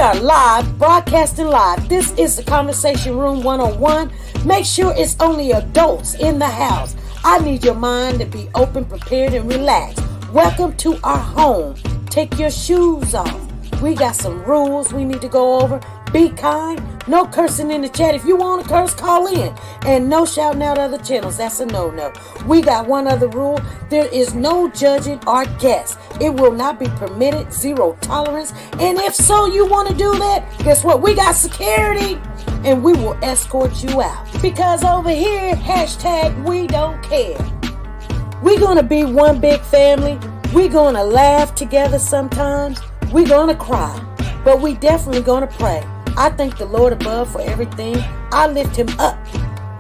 are live, broadcasting live. This is the Conversation Room 101. Make sure it's only adults in the house. I need your mind to be open, prepared, and relaxed. Welcome to our home. Take your shoes off. We got some rules we need to go over. Be kind. No cursing in the chat. If you want to curse, call in. And no shouting out other channels. That's a no-no. We got one other rule. There is no judging our guests. It will not be permitted. Zero tolerance. And if so, you want to do that, guess what? We got security. And we will escort you out. Because over here, hashtag we don't care. We're going to be one big family. We're going to laugh together sometimes. We're going to cry. But we definitely going to pray. I thank the Lord above for everything. I lift him up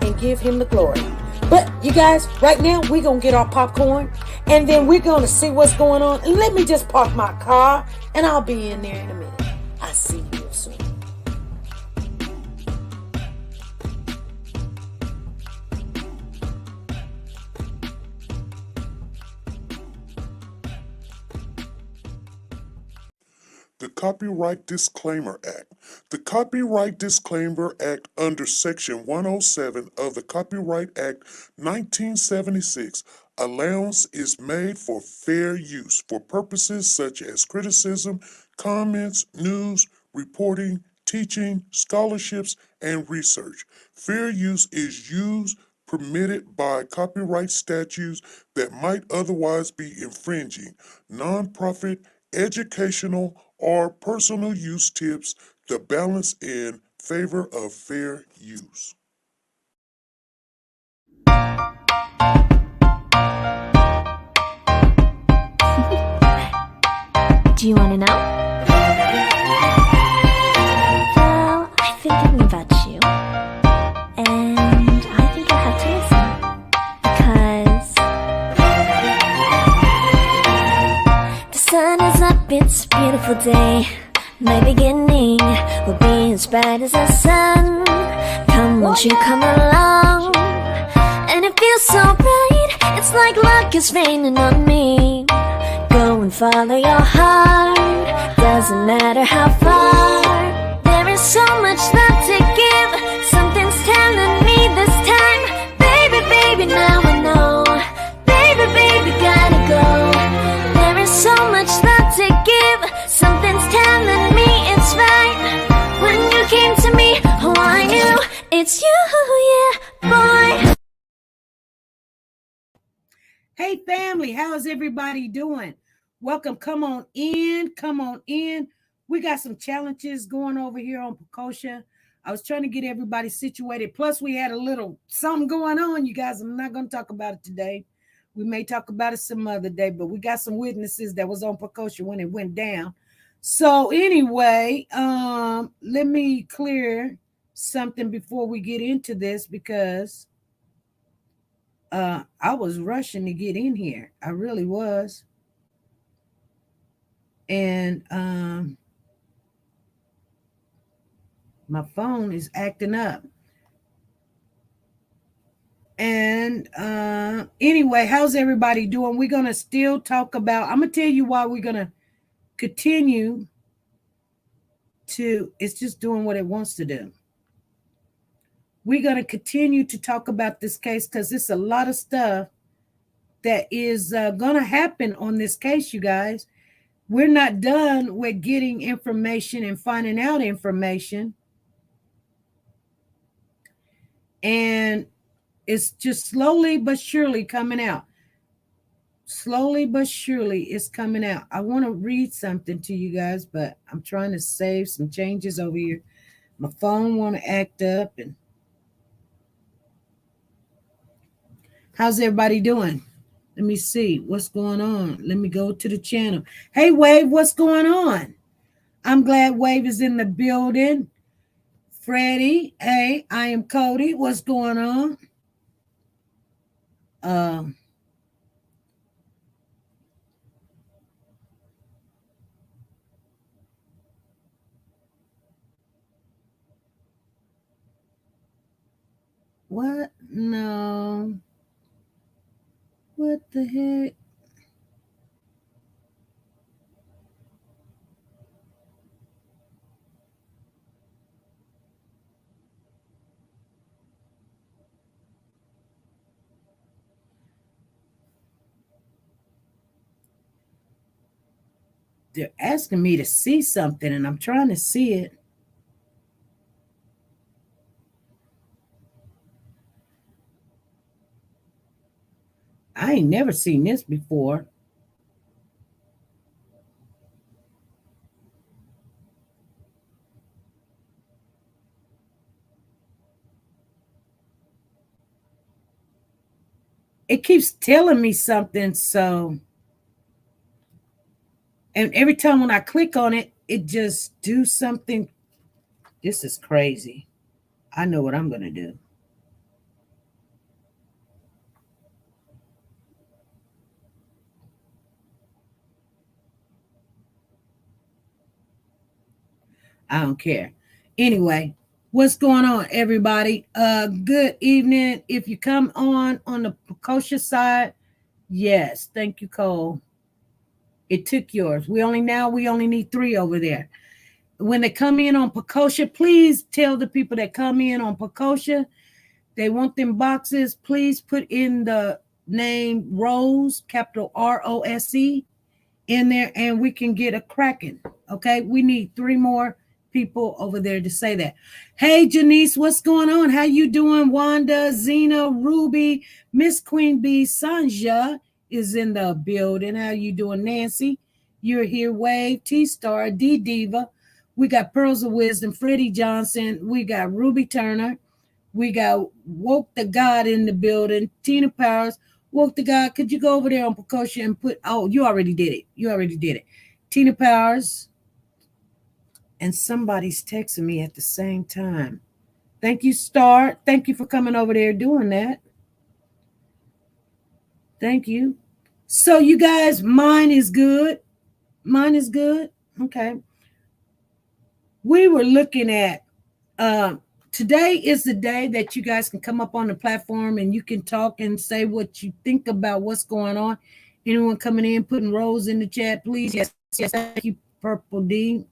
and give him the glory. But you guys, right now, we're going to get our popcorn. And then we're going to see what's going on. And let me just park my car. And I'll be in there in a minute. I'll see you real soon. The Copyright Disclaimer Act. The Copyright Disclaimer Act under Section 107 of the Copyright Act 1976, allowance is made for fair use for purposes such as criticism, comments, news, reporting, teaching, scholarships, and research. Fair use is used permitted by copyright statutes that might otherwise be infringing. Nonprofit, educational, or personal use tips the balance in favor of fair use. Do you want to know? Well, I've been thinking about you, and I think you'll have to listen, because the sun is up, it's a beautiful day. My beginning will be as bright as the sun. Come, won't you come along? And it feels so bright, it's like luck is raining on me. Go and follow your heart, doesn't matter how far. There is so much love to give, something's telling me this time. Baby, baby, now I know. Baby, baby, gotta go. There is so much love to give, something's telling me it's right. When you came to me, oh I knew it's you, yeah, boy. Hey family, how is everybody doing? Welcome, come on in, come on in. We got some challenges going over here on Pecosha. I was trying to get everybody situated. Plus we had a little something going on, you guys. I'm not going to talk about it today. We may talk about it some other day, but we got some witnesses that was on Pecosha when it went down. So anyway, let me clear something before we get into this, because I was rushing to get in here. I really was. And my phone is acting up. And anyway, how's everybody doing? We're going to still talk about, I'm going to tell you why we're going to continue to, it's just doing what it wants to do. We're going to continue to talk about this case because it's a lot of stuff that is going to happen on this case, you guys. We're not done with getting information and finding out information. And it's just slowly but surely coming out. Slowly but surely it's coming out. I want to read something to you guys, but I'm trying to save some changes over here. My phone want to act up. And how's everybody doing? Let me see what's going on. Let me go to the channel. Hey, Wave, what's going on? I'm glad Wave is in the building. Freddie, hey, I am Cody. What's going on? What? No. What the heck? they're asking me to see something, and I'm trying to see it. I ain't never seen this before. It keeps telling me something, so, and every time when I click on it, it just do something. This is crazy. I know what I'm gonna do. I don't care. Anyway, what's going on, everybody? Good evening. If you come on the precocious side, yes, thank you, Cole. It took yours. We only need 3 over there. When they come in on precocious, please tell the people that come in on precocious, they want them boxes. Please put in the name Rose, capital ROSE, in there, and we can get a cracking. Okay, we need 3 more people over there to say that. Hey, Janice, what's going on? How you doing? Wanda, Zena, Ruby, Miss Queen Bee, Sanja is in the building. How you doing, Nancy? You're here. Wave, T-Star, D Diva. We got Pearls of Wisdom, Freddie Johnson. We got Ruby Turner. We got Woke the God in the building. Tina Powers. Woke the God. Could you go over there on percussion and put, oh, you already did it. Tina Powers. And somebody's texting me at the same time. Thank you, Star. Thank you for coming over there doing that. Thank you. So you guys, mine is good. Okay. We were looking at, today is the day that you guys can come up on the platform and you can talk and say what you think about what's going on. Anyone coming in, putting Rose in the chat, please. Yes, thank you, Purple D.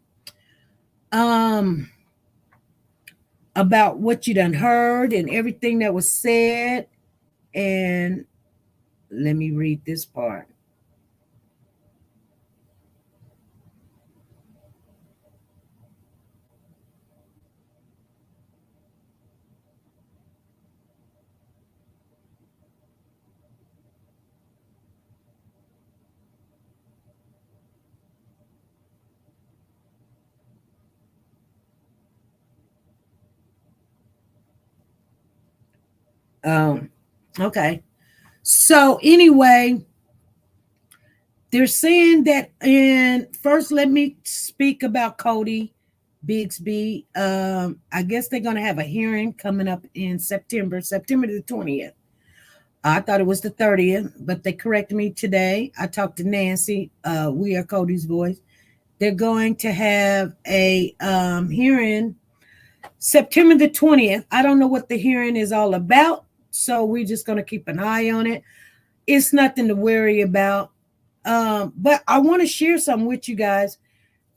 About what you done heard and everything that was said. And let me read this part. Okay. So anyway, they're saying that, and first let me speak about Cody Bixby. I guess they're going to have a hearing coming up in September the 20th. I thought it was the 30th, but they corrected me today. I talked to Nancy. We are Cody's voice. They're going to have a hearing September the 20th. I don't know what the hearing is all about, so we're just going to keep an eye on it. It's nothing to worry about. But I want to share something with you guys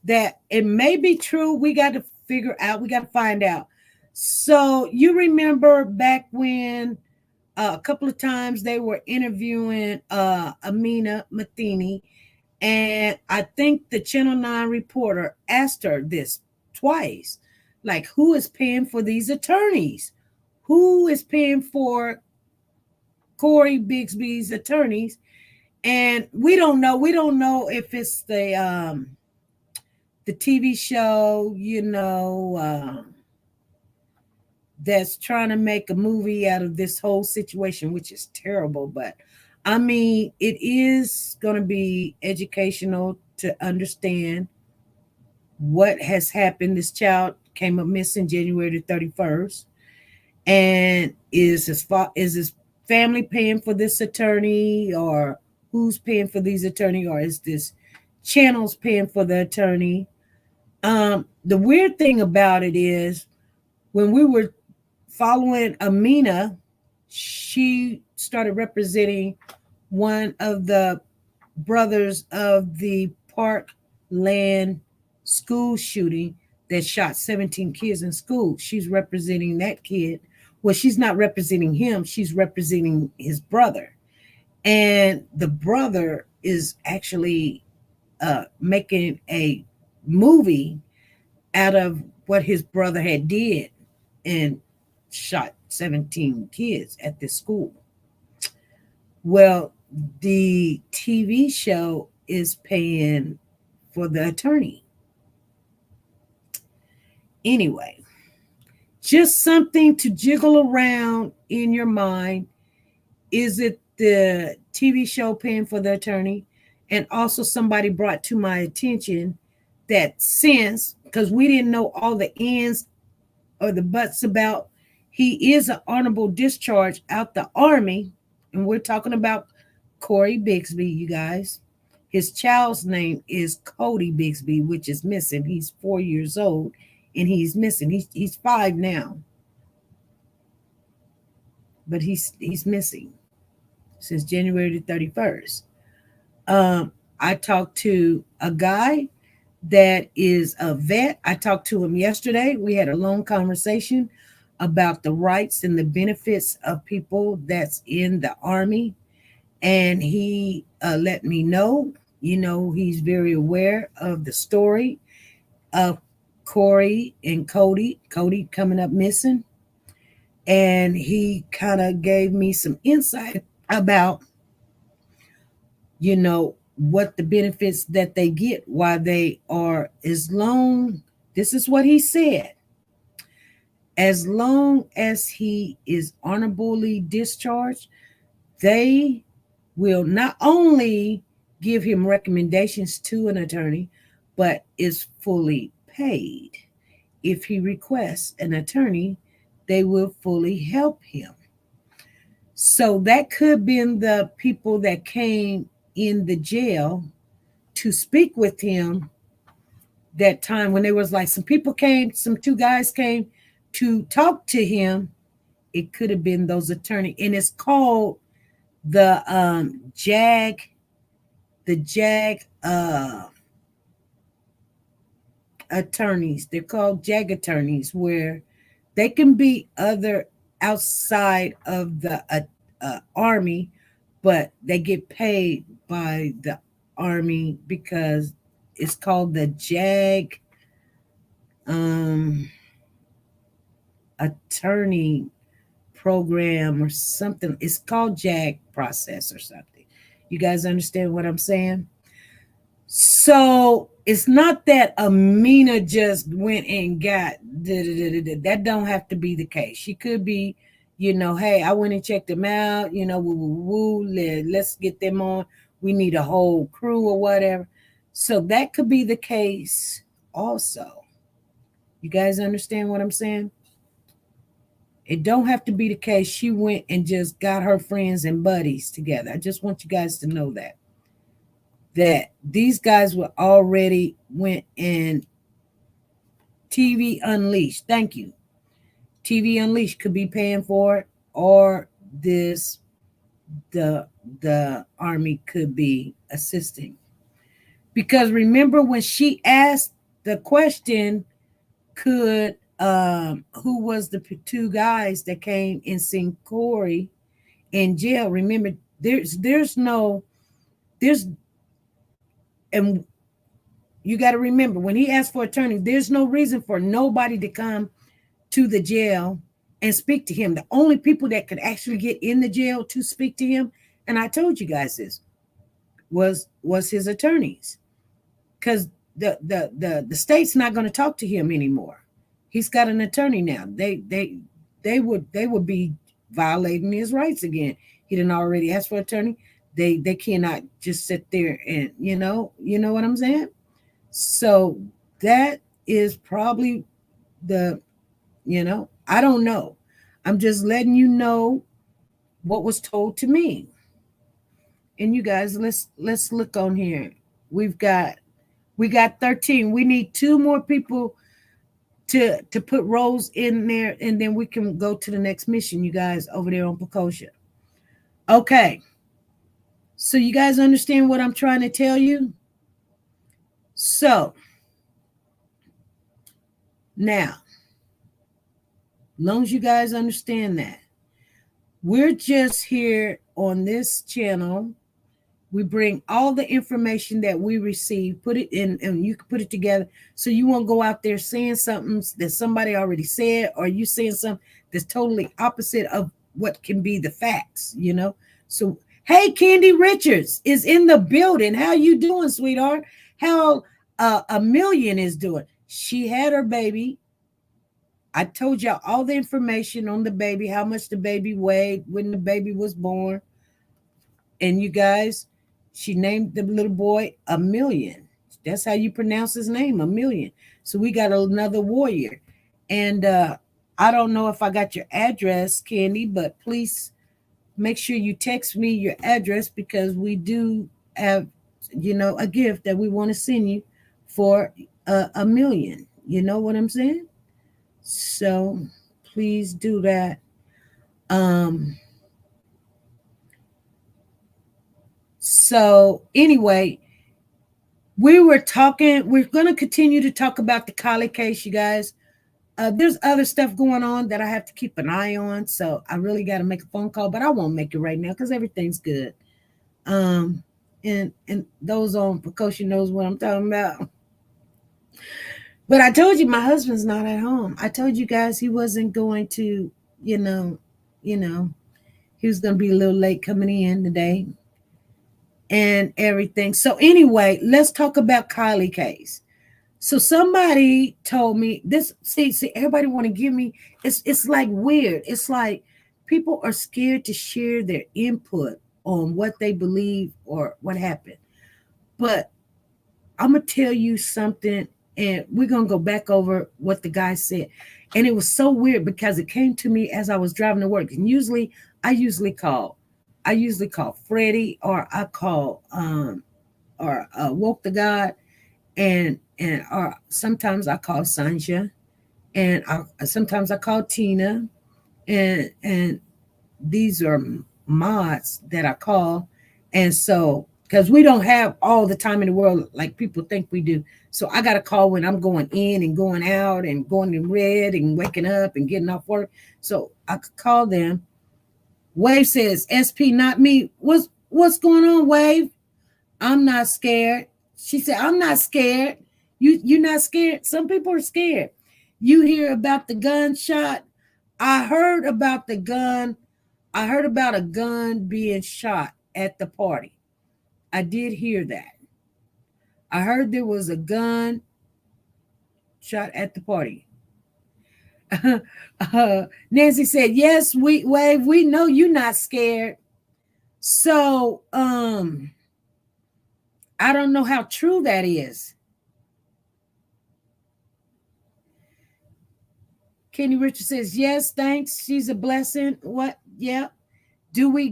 that it may be true. We got to figure out. We got to find out. So you remember back when a couple of times they were interviewing Amina Matheny, and I think the Channel 9 reporter asked her this twice, like, who is paying for these attorneys? Who is paying for Cody Bixby's attorneys? And we don't know. We don't know if it's the TV show, that's trying to make a movie out of this whole situation, which is terrible. But I mean, it is going to be educational to understand what has happened. This child came up missing January the 31st. And is his family paying for this attorney, or who's paying for these attorney, or is this channel's paying for the attorney? The weird thing about it is when we were following Amina, she started representing one of the brothers of the Parkland school shooting that shot 17 kids in school. She's representing that kid. Well, she's not representing him. She's representing his brother. And the brother is actually making a movie out of what his brother had did and shot 17 kids at this school. Well, the TV show is paying for the attorney. Anyway, just something to jiggle around in your mind. Is it the TV show paying for the attorney? And also, somebody brought to my attention that since, because we didn't know all the ends or the buts about, he is an honorable discharge out the Army. And we're talking about Cody Bixby, you guys. His child's name is Cody Bixby, which is missing. He's 4 years old and he's missing. He's 5 now. But he's missing since January the 31st. I talked to a guy that is a vet. I talked to him yesterday. We had a long conversation about the rights and the benefits of people that's in the Army. And he let me know, he's very aware of the story of Corey and Cody coming up missing. And he kind of gave me some insight about, what the benefits that they get while they are, this is what he said, as long as he is honorably discharged, they will not only give him recommendations to an attorney, but is fully paid. If he requests an attorney, they will fully help him. So that could be the people that came in the jail to speak with him that time when there was like some two guys came to talk to him. It could have been those attorneys. And it's called the JAG attorneys. They're called JAG attorneys, where they can be other outside of the Army, but they get paid by the Army because it's called the JAG attorney program or something. It's called JAG process or something. You guys understand what I'm saying? So it's not that Amina just went and got that. Don't have to be the case. She could be, hey, I went and checked them out, let's get them on. We need a whole crew or whatever. So that could be the case also. You guys understand what I'm saying? It don't have to be the case she went and just got her friends and buddies together. I just want you guys to know that these guys were already went and TV Unleashed. Thank you. TV Unleashed could be paying for it, or the Army could be assisting. Because remember when she asked the question, who was the two guys that came and seen Corey in jail? Remember, and you got to remember, when he asked for attorney, there's no reason for nobody to come to the jail and speak to him. The only people that could actually get in the jail to speak to him, and I told you guys this, was his attorneys, because the state's not going to talk to him anymore. He's got an attorney now. They would be violating his rights again. He didn't already ask for an attorney. They cannot just sit there and you know what I'm saying. So that is probably I don't know. I'm just letting you know what was told to me. And you guys, let's look on here. We got 13. We need 2 more people to put roles in there, and then we can go to the next mission, you guys, over there on Pecosha. Okay. So you guys understand what I'm trying to tell you? So now, as long as you guys understand that, we're just here on this channel We bring all the information that we receive, put it in, and you can put it together. So you won't go out there saying something that somebody already said, or you saying something that's totally opposite of what can be the facts, you know? So, hey, Candy Richards is in the building. How you doing, sweetheart? How a million is doing? She had her baby. I told y'all all the information on the baby, how much the baby weighed when the baby was born. And you guys, she named the little boy A Million. That's how you pronounce his name, A Million. So we got another warrior. And I don't know if I got your address, Candy, but please make sure you text me your address, because we do have, a gift that we want to send you for a million. You know what I'm saying? So please do that. So anyway, we're going to continue to talk about the Kylie case, you guys. There's other stuff going on that I have to keep an eye on. So I really got to make a phone call, but I won't make it right now because everything's good. And those on precaution knows what I'm talking about. But I told you my husband's not at home. I told you guys he wasn't going to, he was going to be a little late coming in today and everything. So anyway, let's talk about Kylie case. So somebody told me this. See, everybody want to give me. It's like weird. It's like people are scared to share their input on what they believe or what happened. But I'm gonna tell you something, and we're gonna go back over what the guy said. And it was so weird because it came to me as I was driving to work. And I usually call Freddie, or I call Woke the God, and or sometimes I call Sanja, and sometimes I call Tina, and these are mods that I call. And so because we don't have all the time in the world like people think we do, so I got to call when I'm going in and going out and going in red and waking up and getting off work, so I could call them. Wave says, SP, not me. What's going on, Wave? I'm not scared. She said, I'm not scared. You're not scared? Some people are scared. You hear about the gunshot? I heard about the gun. I heard about a gun being shot at the party. I did hear that. I heard there was a gun shot at the party. Nancy said, yes, Wave, we know you're not scared. So, I don't know how true that is. Kenny Richard says, yes, thanks. She's a blessing. What? Yeah. Do we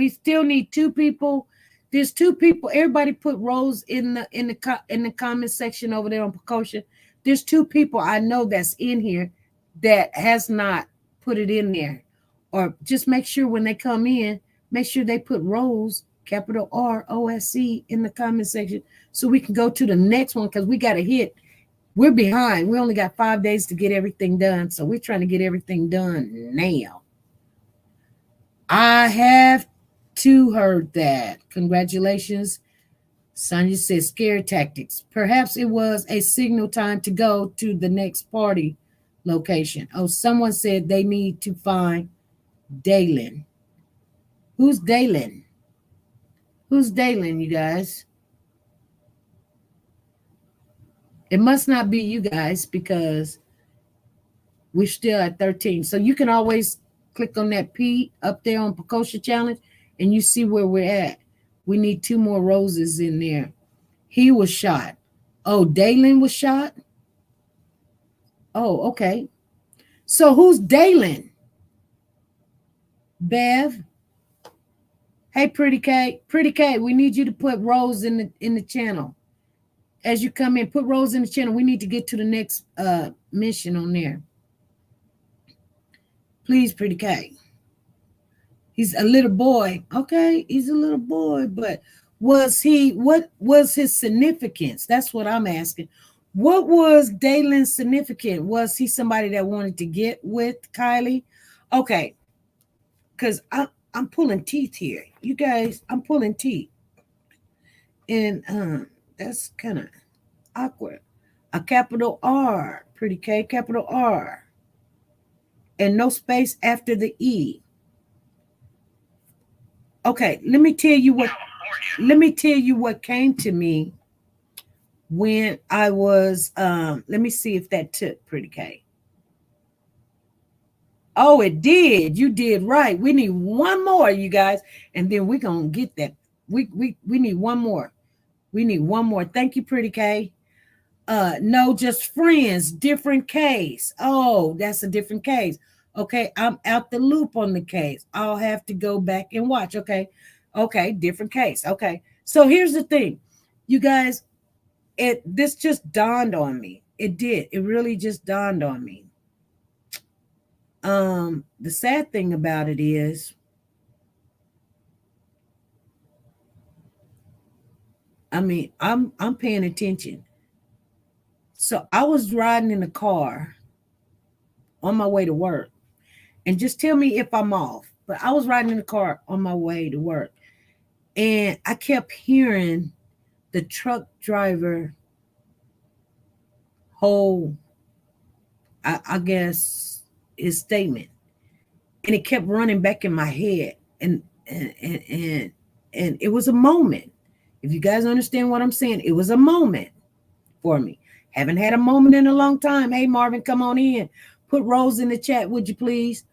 still need two people. There's two people. Everybody put roles in the comment section over there on Precaution. There's two people I know that's in here that has not put it in there. Or just make sure when they come in, make sure they put roles, capital ROSC, in the comment section so we can go to the next one, because we got to hit. We're behind. We only got 5 days to get everything done. So we're trying to get everything done now. I have too heard that. Congratulations. Sonia says scare tactics. Perhaps it was a signal time to go to the next party location. Oh, someone said they need to find Dalen. Who's Dalen? Who's Dalen, you guys? It must not be you guys, because we're still at 13. So you can always click on that P up there on Precaution Challenge, and you see where we're at. We need 2 more roses in there. He was shot. Oh, Dalen was shot? Oh, okay. So who's Dalen? Bev? Hey, Pretty K. Pretty K, we need you to put Rose in the channel. As you come in, put Rose in the channel. We need to get to the next mission on there. Please, Pretty K. He's a little boy. Okay, he's a little boy, but what was his significance? That's what I'm asking. What was Dalen's significance? Was he somebody that wanted to get with Kylie? Okay, because I'm pulling teeth here. You guys, I'm pulling teeth. And that's kind of awkward. A capital R, pretty K, capital R. And no space after the E. Okay, let me tell you what came to me when I was let me see if that took, pretty K. Oh, it did. You did right. We need one more, you guys, and then we're gonna get that. We need one more. We need one more. Thank you, pretty K. No, just friends, different case. Oh, that's a different case. Okay, I'm out the loop on the case. I'll have to go back and watch. Okay, different case. Okay, so here's the thing, you guys. This just dawned on me. It did. It really just dawned on me. The sad thing about it is, I mean, I'm paying attention. So I was riding in the car on my way to work, and just tell me if I'm off. But I was riding in the car on my way to work, and I kept hearing the truck driver whole, I guess, his statement, and it kept running back in my head, and it was a moment. If you guys understand what I'm saying, it was a moment for me. Haven't had a moment in a long time. Hey, Marvin, come on in. Put Rose in the chat, would you please?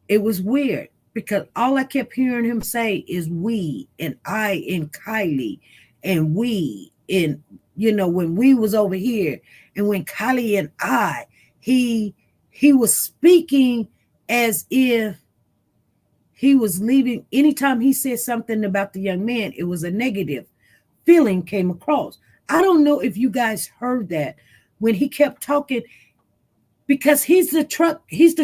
It was weird because all I kept hearing him say is we and I and Kylie and we and, when we was over here and when Kylie and I, he was speaking as if he was leaving. Anytime he said something about the young man, it was a negative feeling came across. I don't know if you guys heard that when he kept talking, because he's the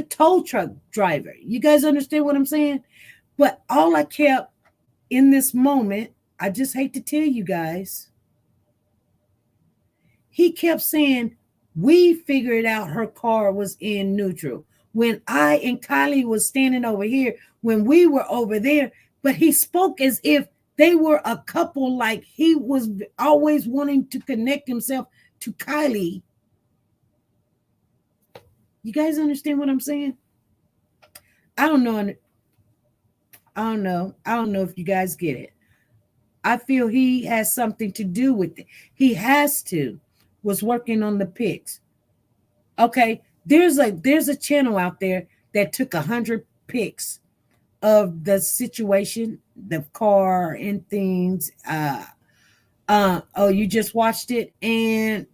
tow truck driver. You guys understand what I'm saying? But all I kept in this moment, I just hate to tell you guys, he kept saying, we figured out her car was in neutral. When I and Kylie was standing over here, when we were over there, but he spoke as if they were a couple, like he was always wanting to connect himself to Kylie. You guys understand what I'm saying? I don't know if you guys get it. I feel he has something to do with it. He has to. Was working on the pics. Okay, there's a channel out there that took 100 pics of the situation, the car and things. You just watched it, and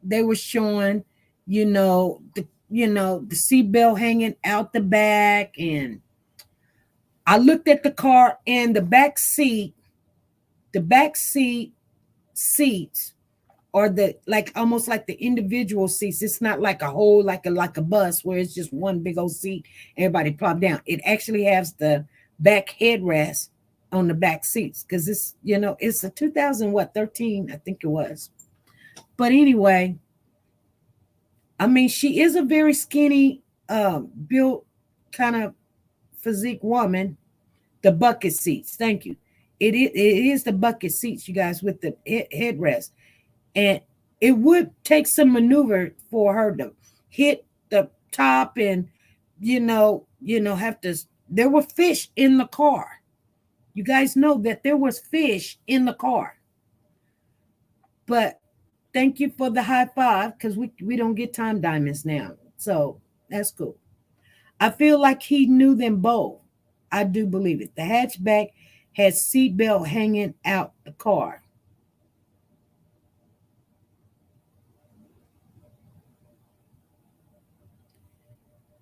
they were showing, the seatbelt hanging out the back, and I looked at the car and the back seats are almost like the individual seats. It's not like a whole like a bus where it's just one big old seat, everybody plop down. It actually has the back headrest on the back seats because it's a 2013, I think it was. But anyway, I mean, she is a very skinny, built kind of physique woman. The bucket seats, thank you. It is the bucket seats, you guys, with the headrest. And it would take some maneuver for her to hit the top and, have to. There were fish in the car. You guys know that there was fish in the car. But thank you for the high five, because we don't get time diamonds now. So that's cool. I feel like he knew them both. I do believe it. The hatchback had seatbelt hanging out the car.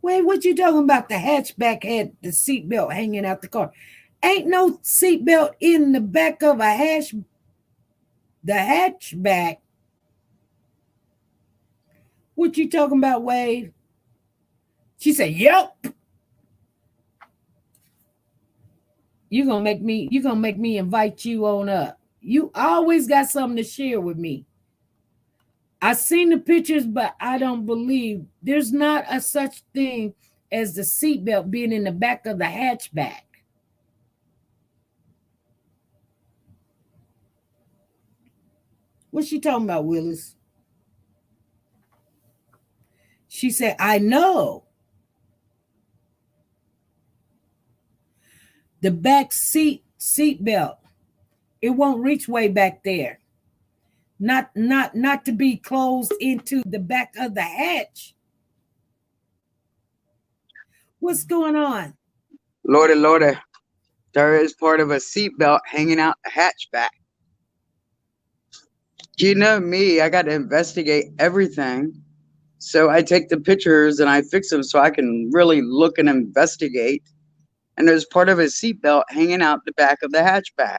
Wait, what you talking about? The hatchback had the seatbelt hanging out the car. Ain't no seatbelt in the back of the hatchback. What you talking about, Wave? She said, yep. You're gonna make me invite you on up. You always got something to share with me. I seen the pictures, but I don't believe there's not a such thing as the seatbelt being in the back of the hatchback. What's she talking about, Willis? She said, I know. The back seatbelt, it won't reach way back there. Not to be closed into the back of the hatch. What's going on? Lordy, there is part of a seatbelt hanging out the hatchback. You know me, I got to investigate everything. So I take the pictures and I fix them so I can really look and investigate. And there's part of a seatbelt hanging out the back of the hatchback.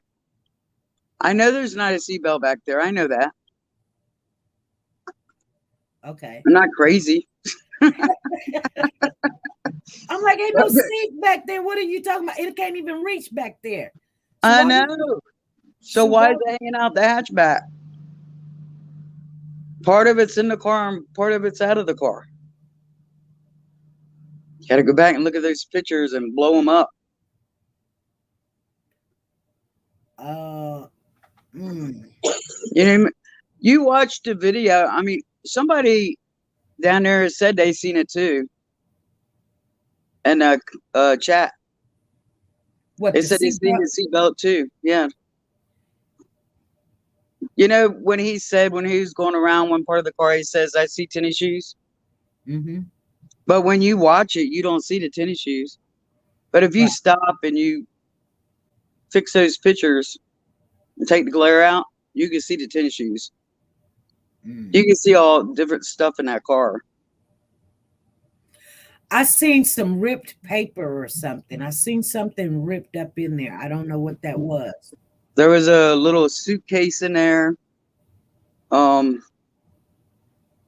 I know there's not a seatbelt back there. I know that. Okay. I'm not crazy. I'm like, ain't no seat back there. What are you talking about? It can't even reach back there. So I know. So why is it hanging out the hatchback? Part of it's in the car and part of it's out of the car. You got to go back and look at those pictures and blow them up. You know, you watched the video. I mean, somebody down there said they seen it too. And chat. What, they said they seen the seatbelt too. Yeah. You know, when he said when he was going around one part of the car, he says, I see tennis shoes. Mm-hmm. But when you watch it, you don't see the tennis shoes. But if you stop and you fix those pictures and take the glare out, you can see the tennis shoes. You can see all different stuff in that car. I seen some ripped paper or something. I seen something ripped up in there. I don't know what that was. There was a little suitcase in there. There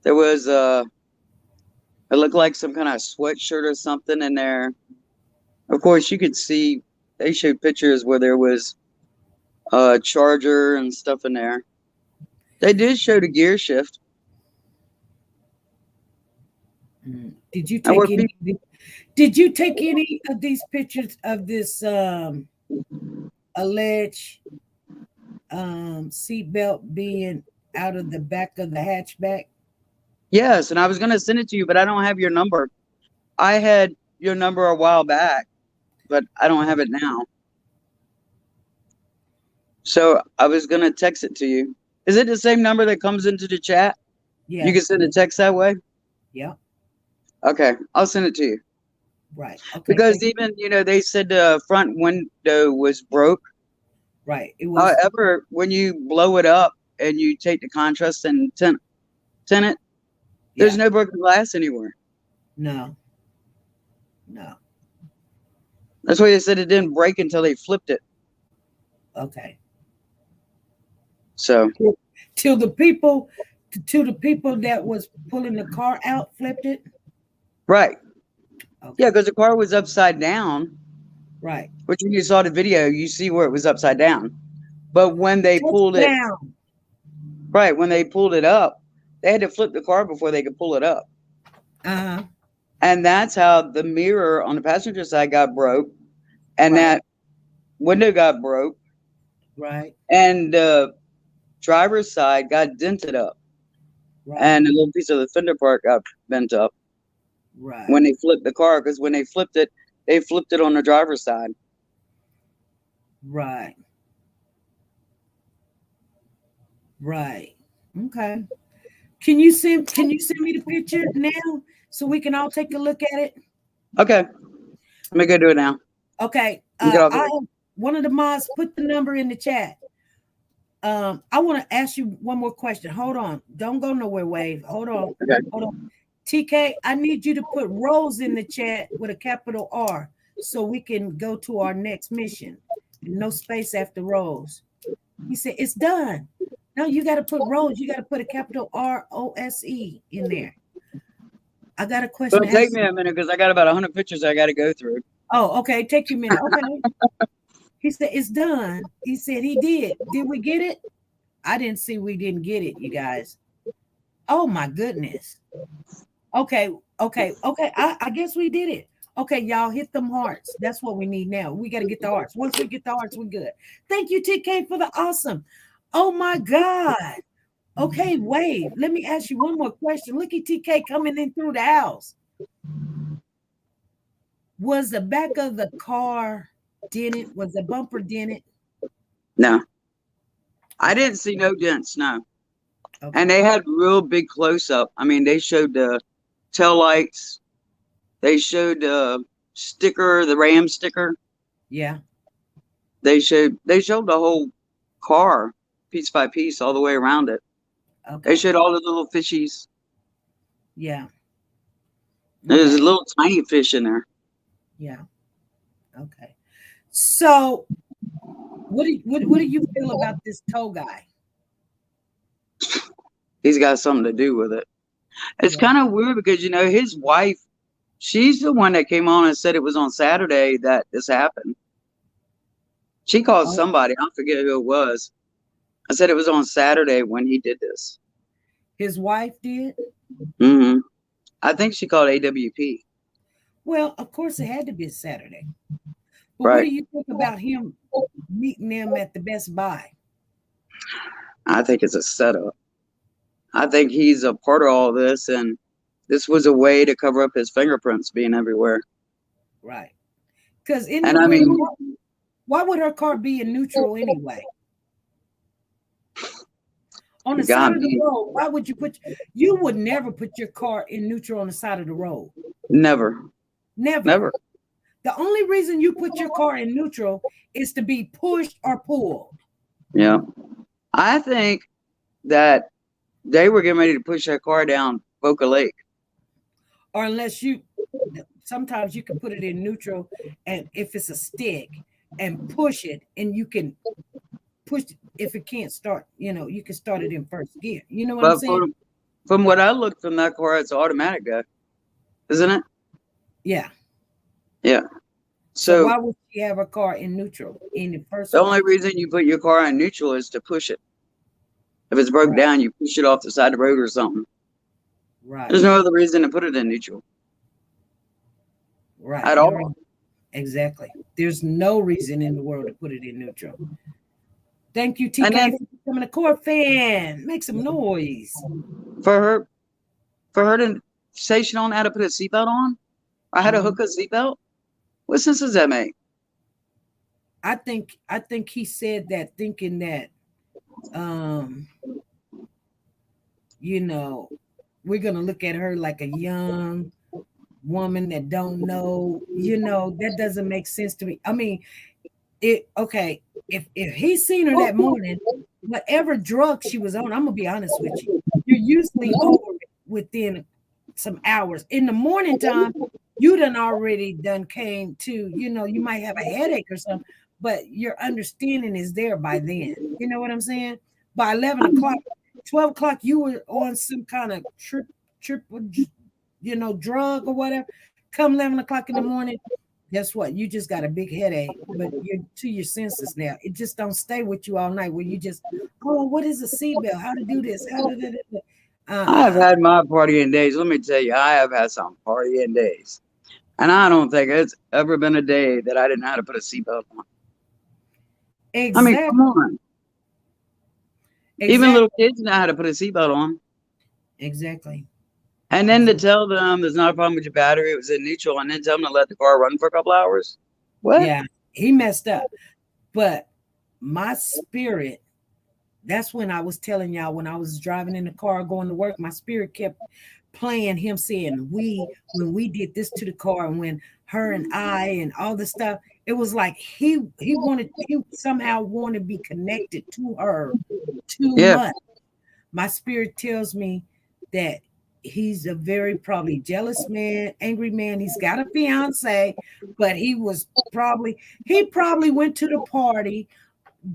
was it looked like some kind of sweatshirt or something in there. Of course, you could see they showed pictures where there was a charger and stuff in there. They did show the gear shift. Did you take any? Did you take any of these pictures of this alleged seatbelt being out of the back of the hatchback? Yes, and I was going to send it to you, but I don't have your number. I had your number a while back, but I don't have it now. So I was going to text it to you. Is it the same number that comes into the chat? Yeah. You can send a text that way? Yeah. Okay, I'll send it to you. Right. Okay. Because even, you know, they said the front window was broke. Right. It was. However, when you blow it up and you take the contrast and tint it, there's no broken glass anywhere. No. That's why they said it didn't break until they flipped it. Okay. So to the people that was pulling the car out, flipped it. Right. Okay. Yeah, because the car was upside down. Right. Which when you saw the video, you see where it was upside down. But when they pulled it, right, when they pulled it up, they had to flip the car before they could pull it up. Uh-huh. And that's how the mirror on the passenger side got broke, and that window got broke. Right. And the driver's side got dented up. Right. And a little piece of the fender part got bent up. Right. When they flipped the car, because when they flipped it on the driver's side. Right. Right. Okay. Can you send me the picture now so we can all take a look at it? Okay. Let me go do it now. Okay. One of the mods put the number in the chat. I want to ask you one more question. Hold on. Don't go nowhere, Wave. Hold on. Okay. Hold on. TK, I need you to put Rose in the chat with a capital R so we can go to our next mission. No space after Rose. He said, it's done. No, you got to put Rose. You got to put a capital ROSE in there. I got a question. It'll take me a minute because I got about 100 pictures I got to go through. Oh, okay. Take you a minute. Okay. He said, it's done. He said he did. Did we get it? I didn't see we didn't get it, you guys. Oh, my goodness. Okay. I guess we did it. Okay, y'all hit them hearts. That's what we need now. We got to get the hearts. Once we get the hearts, we're good. Thank you, TK, for the awesome. Oh my God. Okay, wait. Let me ask you one more question. Look at TK coming in through the house. Was the back of the car dented? Was the bumper dented? No. I didn't see no dents, no. Okay. And they had real big close up. I mean, they showed the tail lights. They showed the sticker, the Ram sticker. Yeah. They showed the whole car piece by piece all the way around it. Okay. They showed all the little fishies. Yeah. There's a little tiny fish in there. Yeah. Okay. So what do you feel about this tow guy? He's got something to do with it. It's kind of weird because, you know, his wife, she's the one that came on and said it was on Saturday that this happened. She called somebody. I forget who it was. I said it was on Saturday when he did this. His wife did? Mm-hmm. I think she called AWP. Well, of course it had to be Saturday. But Right. what do you think about him meeting them at the Best Buy? I think it's a setup. I think he's a part of all this, and this was a way to cover up his fingerprints being everywhere. Right. Because why would her car be in neutral anyway? On the side of the road, why would you would never put your car in neutral on the side of the road? Never. The only reason you put your car in neutral is to be pushed or pulled. Yeah. I think that they were getting ready to push that car down Boca Lake. Or unless sometimes you can put it in neutral, and if it's a stick, and push it, and you can push it. If it can't start, you can start it in first gear. You know what I'm saying? From what I looked from that car, it's automatic, though, isn't it? Yeah. Yeah. So why would she have her car in neutral in the first? The only reason you put your car in neutral is to push it. If it's broke down, you push it off the side of the road or something. Right. There's no other reason to put it in neutral. Right. At all. Exactly. There's no reason in the world to put it in neutral. Thank you, TK, for becoming a core fan. Make some noise. For her to say she don't know how to put a seatbelt on, or how to hook a seatbelt, what sense does that make? I think he said that thinking that, we're gonna look at her like a young woman that don't know. That doesn't make sense to me. I mean, if he seen her that morning, whatever drug she was on, I'm gonna be honest with you, you're usually over it within some hours. In the morning time, you already came to, you might have a headache or something, but your understanding is there by then. You know what I'm saying? By 11 o'clock, 12 o'clock, you were on some kind of trip, drug or whatever. Come 11 o'clock in the morning, guess what? You just got a big headache, but you're to your senses now. It just don't stay with you all night where you just, what is a seatbelt? How to do this? I have had my partying days. Let me tell you, I have had some partying days. And I don't think it's ever been a day that I didn't know how to put a seatbelt on. Exactly. I mean, come on. Exactly. Even little kids know how to put a seatbelt on. Exactly. And then to tell them there's not a problem with your battery, it was in neutral, and then tell them to let the car run for a couple hours. What? Yeah, he messed up. But my spirit, that's when I was telling y'all, when I was driving in the car going to work, my spirit kept playing him saying, when we did this to the car, and when her and I and all this stuff, it was like he somehow wanted to be connected to her too much. My spirit tells me that he's a very probably jealous man, angry man. He's got a fiance, but he probably went to the party,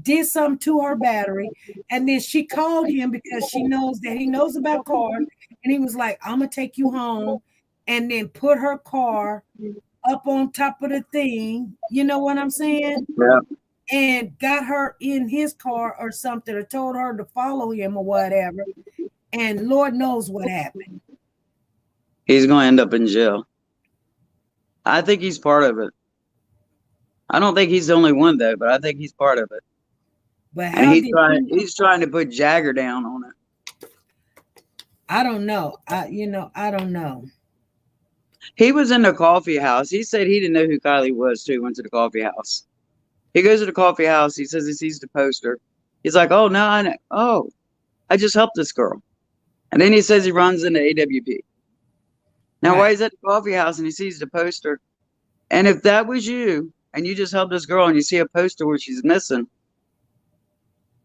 did something to her battery, and then she called him because she knows that he knows about cars, and he was like, I'm gonna take you home, and then put her car up on top of the thing, you know what I'm saying? Yeah. And got her in his car or something, or told her to follow him or whatever, and Lord knows what happened. He's gonna end up in jail. I think he's part of it. I don't think he's the only one though, but I think he's part of it. But And how he's trying to put Jagger down on it. I don't know. I don't know. He was in the coffee house. He said he didn't know who Kylie was till he went to the coffee house. He goes to the coffee house. He says he sees the poster. He's like, oh, no, I know. Oh, I just helped this girl. And then he says he runs into AWP. Now, why he's at the coffee house and he sees the poster? And if that was you and you just helped this girl and you see a poster where she's missing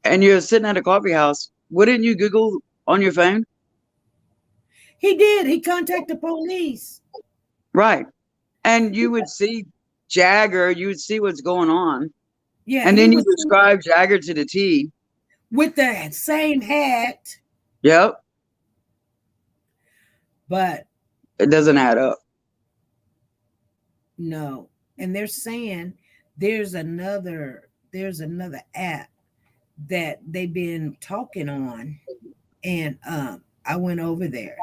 and you're sitting at a coffee house, wouldn't you Google on your phone? He did. He contacted the police. Right. And you would see Jagger. You would see what's going on. Yeah. And then you describe Jagger to the T. With the same hat. Yep. But it doesn't add up. No. And they're saying there's another app that they've been talking on. And I went over there.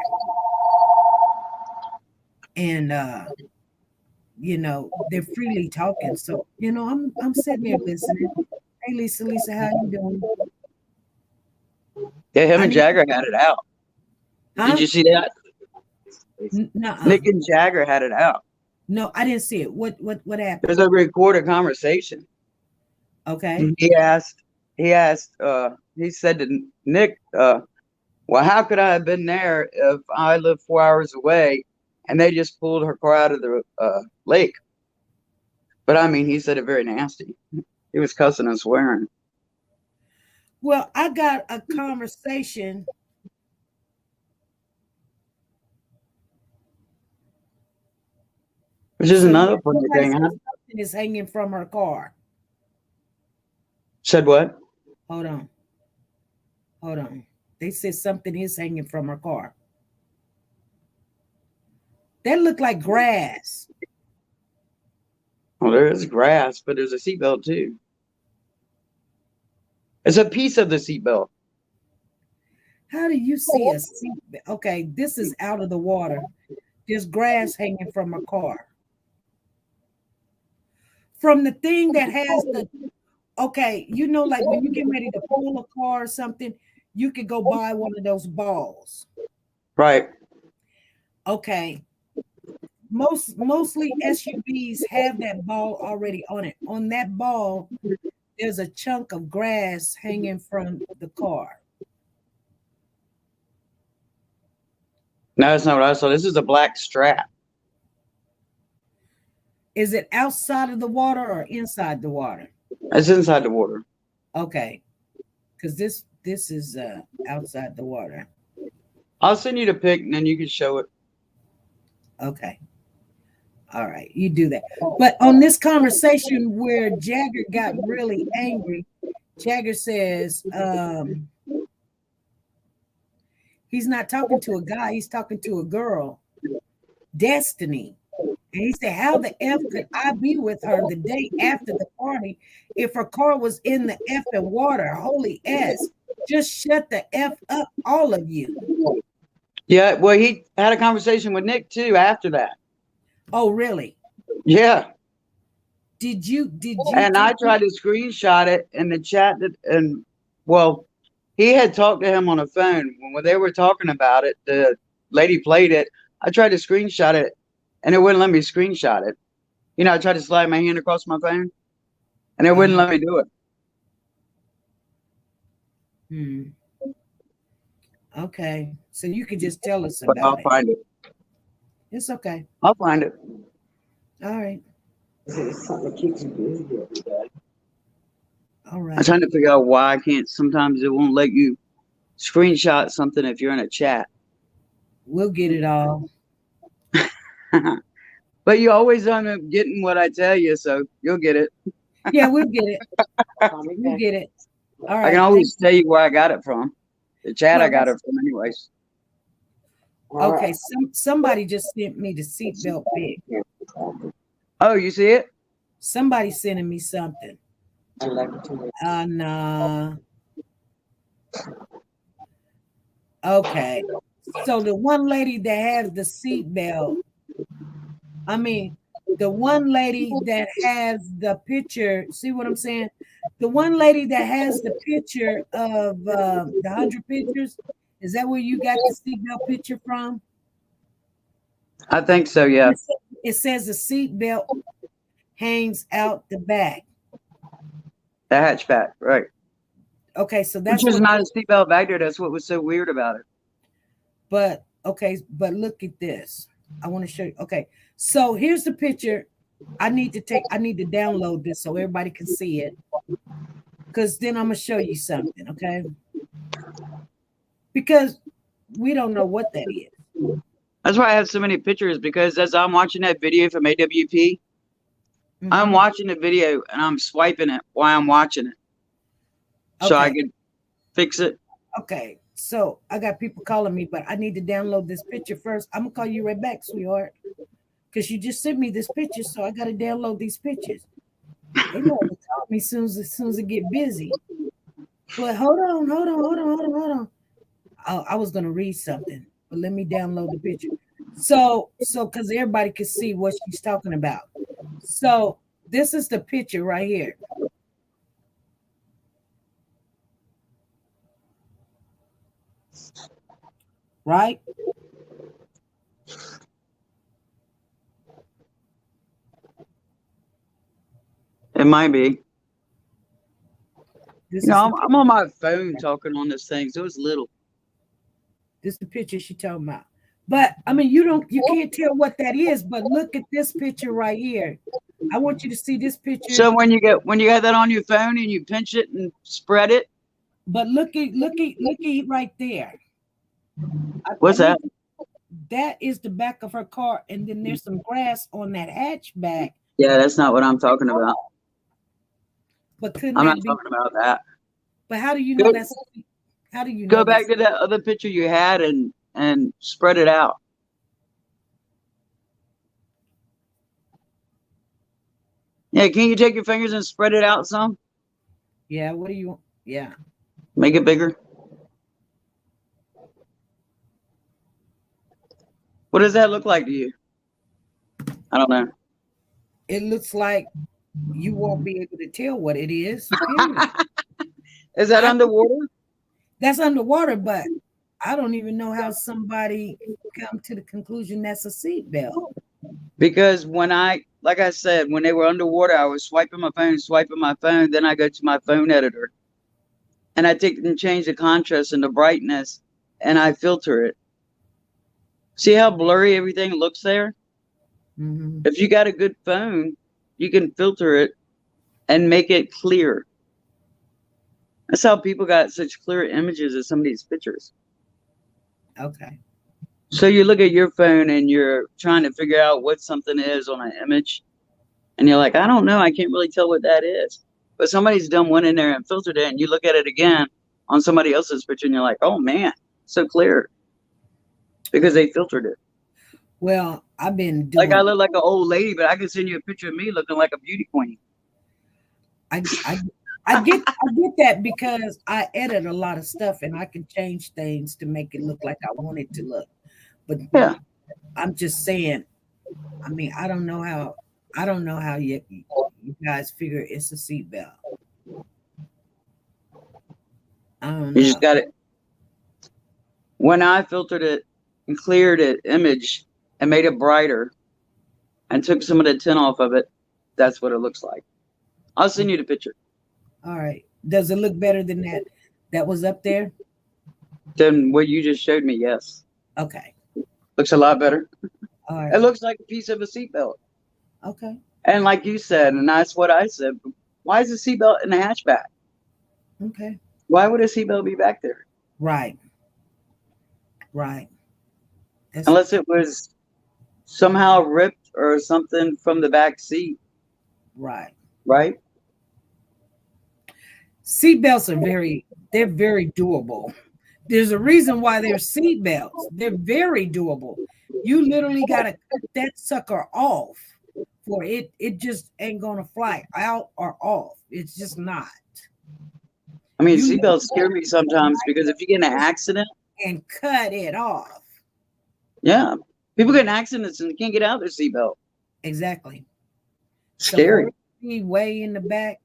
And you know, they're freely talking. So, you know, I'm sitting there listening. Hey Lisa, how you doing? Yeah, him and Jagger had it out. Huh? Did you see that? Nuh-uh. Nick and Jagger had it out. No, I didn't see it. What happened? There's a recorded conversation. Okay. He said to Nick, well, how could I have been there if I live 4 hours away and they just pulled her car out of the lake? But I mean, he said it very nasty. He was cussing and swearing. Well, I got a conversation. Which is another funny thing. Something is hanging from her car. Said what? Hold on. They said something is hanging from her car. That looked like grass. Well, there is grass, but there's a seatbelt too. It's a piece of the seatbelt. How do you see a seatbelt? Okay, this is out of the water. There's grass hanging from a car. From the thing that has the, okay, you know, like when you get ready to pull a car or something, you could go buy one of those balls. Right. Okay. Mostly SUVs have that ball already on it. On that ball, there's a chunk of grass hanging from the car. No, that's not what I saw. This is a black strap. Is it outside of the water or inside the water? It's inside the water. Okay. Because this is outside the water. I'll send you the pic and then you can show it. Okay. All right, you do that. But on this conversation where Jagger got really angry, Jagger says he's not talking to a guy, he's talking to a girl, Destiny. And he said, how the F could I be with her the day after the party if her car was in the effing water? Holy S. Just shut the F up, all of you. Yeah, well, he had a conversation with Nick too after that. Oh, really? Yeah. Did you? And I tried to screenshot it in the chat and well, he had talked to him on the phone when they were talking about it. The lady played it. I tried to screenshot it and it wouldn't let me screenshot it. You know, I tried to slide my hand across my phone and it wouldn't let me do it. Okay. So you can just tell us about it. I'll find it. It's okay. I'll find it. All right. It's something that keeps you busy every day. All right. I'm trying to figure out why I can't. Sometimes it won't let you screenshot something if you're in a chat. We'll get it all. But you always end up getting what I tell you, so you'll get it. Yeah, we'll get it. We'll get it. All right. I can always tell you where I got it from. The chat I got it from anyways. Okay, somebody just sent me the seatbelt pic. Oh, you see it? Somebody sending me something. Nah. Okay. So the one lady that has the seatbelt, I mean, The one lady that has the picture, see what I'm saying? The one lady that has the picture of the 100 pictures, is that where you got the seatbelt picture from? I think so, yeah. It says the seatbelt hangs out the back. The hatchback, right. Okay, so that's Which is not a seatbelt back there. That's what was so weird about it. But okay, but look at this. I want to show you. Okay, so here's the picture. I need to download this so everybody can see it. Because then I'm gonna show you something, okay? Because we don't know what that is. That's why I have so many pictures, because as I'm watching that video from AWP, I'm watching the video and I'm swiping it while I'm watching it. So I can fix it. Okay, so I got people calling me, but I need to download this picture first. I'm gonna call you right back, sweetheart, because you just sent me this picture, so I gotta download these pictures. They know to call me as soon as it get busy. But hold on. I was gonna read something, but let me download the picture. So because everybody can see what she's talking about. So this is the picture right here. Right? It might be. I'm on my phone talking on this thing, so it's little. This is the picture she talking about. But I mean, you can't tell what that is, but look at this picture right here. I want you to see this picture. So when you got that on your phone and you pinch it and spread it. But look at right there. What's that? That is the back of her car, and then there's some grass on that hatchback. Yeah, that's not what I'm talking about. But I'm not talking about that. But how do you know that's? How do you know? Go back to that other picture you had and spread it out. Yeah, can you take your fingers and spread it out some? Yeah, what do you want? Yeah. Make it bigger. What does that look like to you? I don't know. It looks like you won't be able to tell what it is. Is that underwater? That's underwater, but I don't even know how somebody come to the conclusion that's a seatbelt. Because like I said, when they were underwater, I was swiping my phone. Then I go to my phone editor and I take and change the contrast and the brightness and I filter it. See how blurry everything looks there? Mm-hmm. If you got a good phone, you can filter it and make it clear. That's how people got such clear images of some of these pictures. Okay. So you look at your phone and you're trying to figure out what something is on an image. And you're like, I don't know. I can't really tell what that is. But somebody's done one in there and filtered it. And you look at it again on somebody else's picture and you're like, oh, man, so clear. Because they filtered it. Well, I've been doing... Like I look like an old lady, but I can send you a picture of me looking like a beauty queen. I get that because I edit a lot of stuff and I can change things to make it look like I want it to look. But yeah, I'm just saying, I mean, I don't know how you guys figure it's a seatbelt. I don't know. You just got it. When I filtered it and cleared it image and made it brighter and took some of the tint off of it, that's what it looks like. I'll send you the picture. All right. Does it look better than that was up there? Than what you just showed me, yes. Okay. Looks a lot better. All right. It looks like a piece of a seatbelt. Okay. And like you said, and that's what I said, why is the seatbelt in the hatchback? Okay. Why would a seatbelt be back there? Right. Unless it was somehow ripped or something from the back seat. Right. Seatbelts are they're very doable. There's a reason why they're seatbelts. They're very doable. You literally got to cut that sucker off for it. It just ain't going to fly out or off. It's just not. I mean, seatbelts scare me sometimes because if you get in an accident. And cut it off. Yeah. People get in accidents and they can't get out of their seatbelt. Exactly. Scary. Way in the back.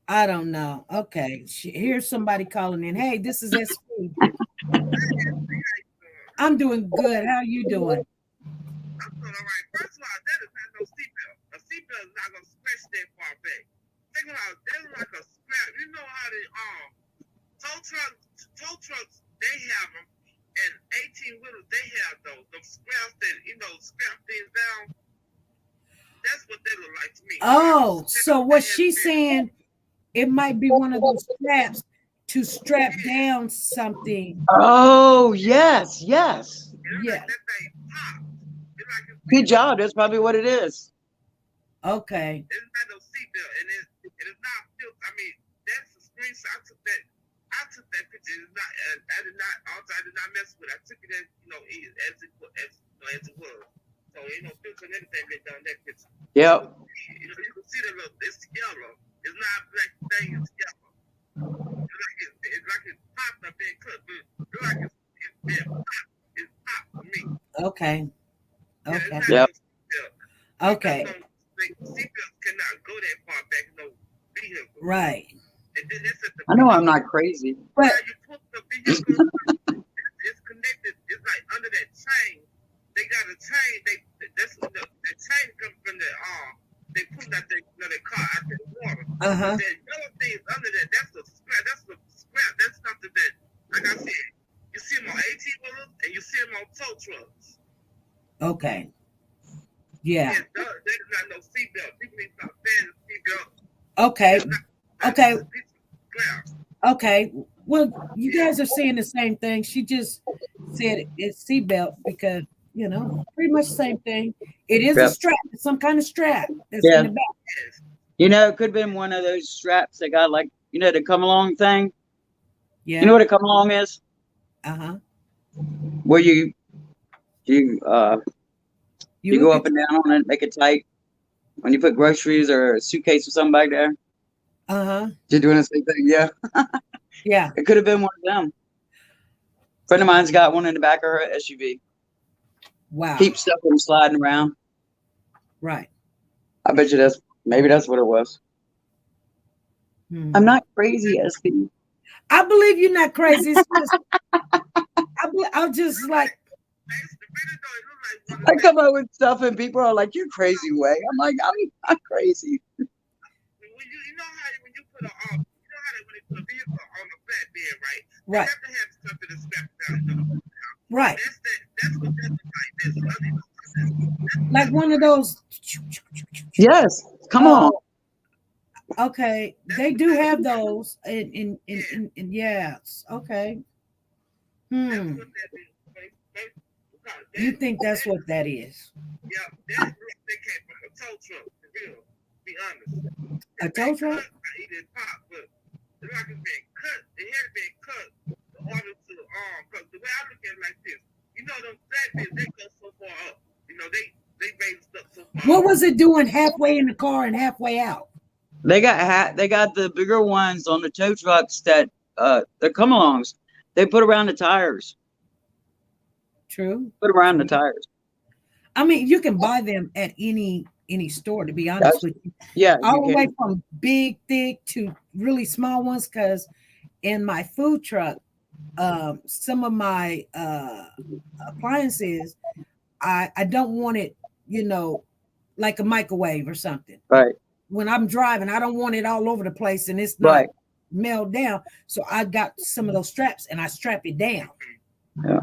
I don't know. Okay, here's somebody calling in. Hey, this is SP. I'm doing good. How you doing? I'm doing all right. First of all, that is not no seatbelt. A seatbelt is not gonna stretch that far back. Second of all, that is like a scrap. You know how the tow trucks, they have them, and 18-wheelers, they have those scraps that scrap things down. That's what they look like to me. Oh, so what she's saying, it might be one of those straps to strap down something. Oh, yes. Yeah. That thing pops. Good job. That's probably what it is. Okay. It's not no seatbelt, and it is not built. I mean, that's a screenshot. I took that picture. It's not. I did not mess with it. I took it as as it was. So ain't no filter and anything been done that picture. Yep. You can see it's yellow. It's not black thing. It's yellow. It's like it's popped up being cut, but it's like it's been popped. It's popped for me. Okay. Yep. Okay. Seatbelts cannot go that far back in no vehicle. Right. And then I know I'm not crazy. But you put the vehicle, it's connected. It's like under that chain. They got a chain. The chain comes from the They pull that their car out of the water. Uh-huh. That yellow thing under that. That's the scrap. That's something that, like I said, you see them on 18-wheelers and you see them on tow trucks. okay. Yeah. There's not no seatbelt. People need to stop saying seatbelt. Okay. Okay. Scrap. Okay. Well, you guys are saying the same thing. She just said it's seatbelt because, pretty much the same thing. It is a strap. It's some kind of strap that's in the back. It could have been one of those straps that got like, the come along thing. Yeah. You know what a come along is? Uh-huh. Where you go up and down on it, make it tight. When you put groceries or a suitcase or something back there. Uh-huh. You're doing the same thing, yeah. Yeah. It could have been one of them. Friend of mine's got one in the back of her SUV. Wow. Keeps stuff from sliding around. Right. I bet you maybe that's what it was. I'm not crazy, SP. I believe you're not crazy. It's just, I'm just like, I come up with stuff and people are like, "You're crazy, way." I'm like, I'm not crazy. You know how when you put when they put a vehicle on a flatbed, right? Right. You have to have something to strap down. Right. That's what that's like. Like one of those. Yes. Come on. Okay. They do have those. And yes. Okay. You think that's what that is? Yeah, that they came from a tow truck, for real. Be honest. A tow truck? It didn't pop, but it's like it's been cut. It had been cut in order to because the way I look at it like this, them flatbeds, they go so far up. They raised up so far. What was it doing halfway in the car and halfway out? They got the bigger ones on the tow trucks that they're come alongs. They put around the tires. True. Put around the tires. I mean, you can buy them at any store, to be honest with you. Yeah. All the way from big, thick to really small ones. Because in my food truck, some of my appliances, I don't want it, like a microwave or something. Right. When I'm driving, I don't want it all over the place and it's not meld down. So I got some of those straps and I strap it down. Yeah.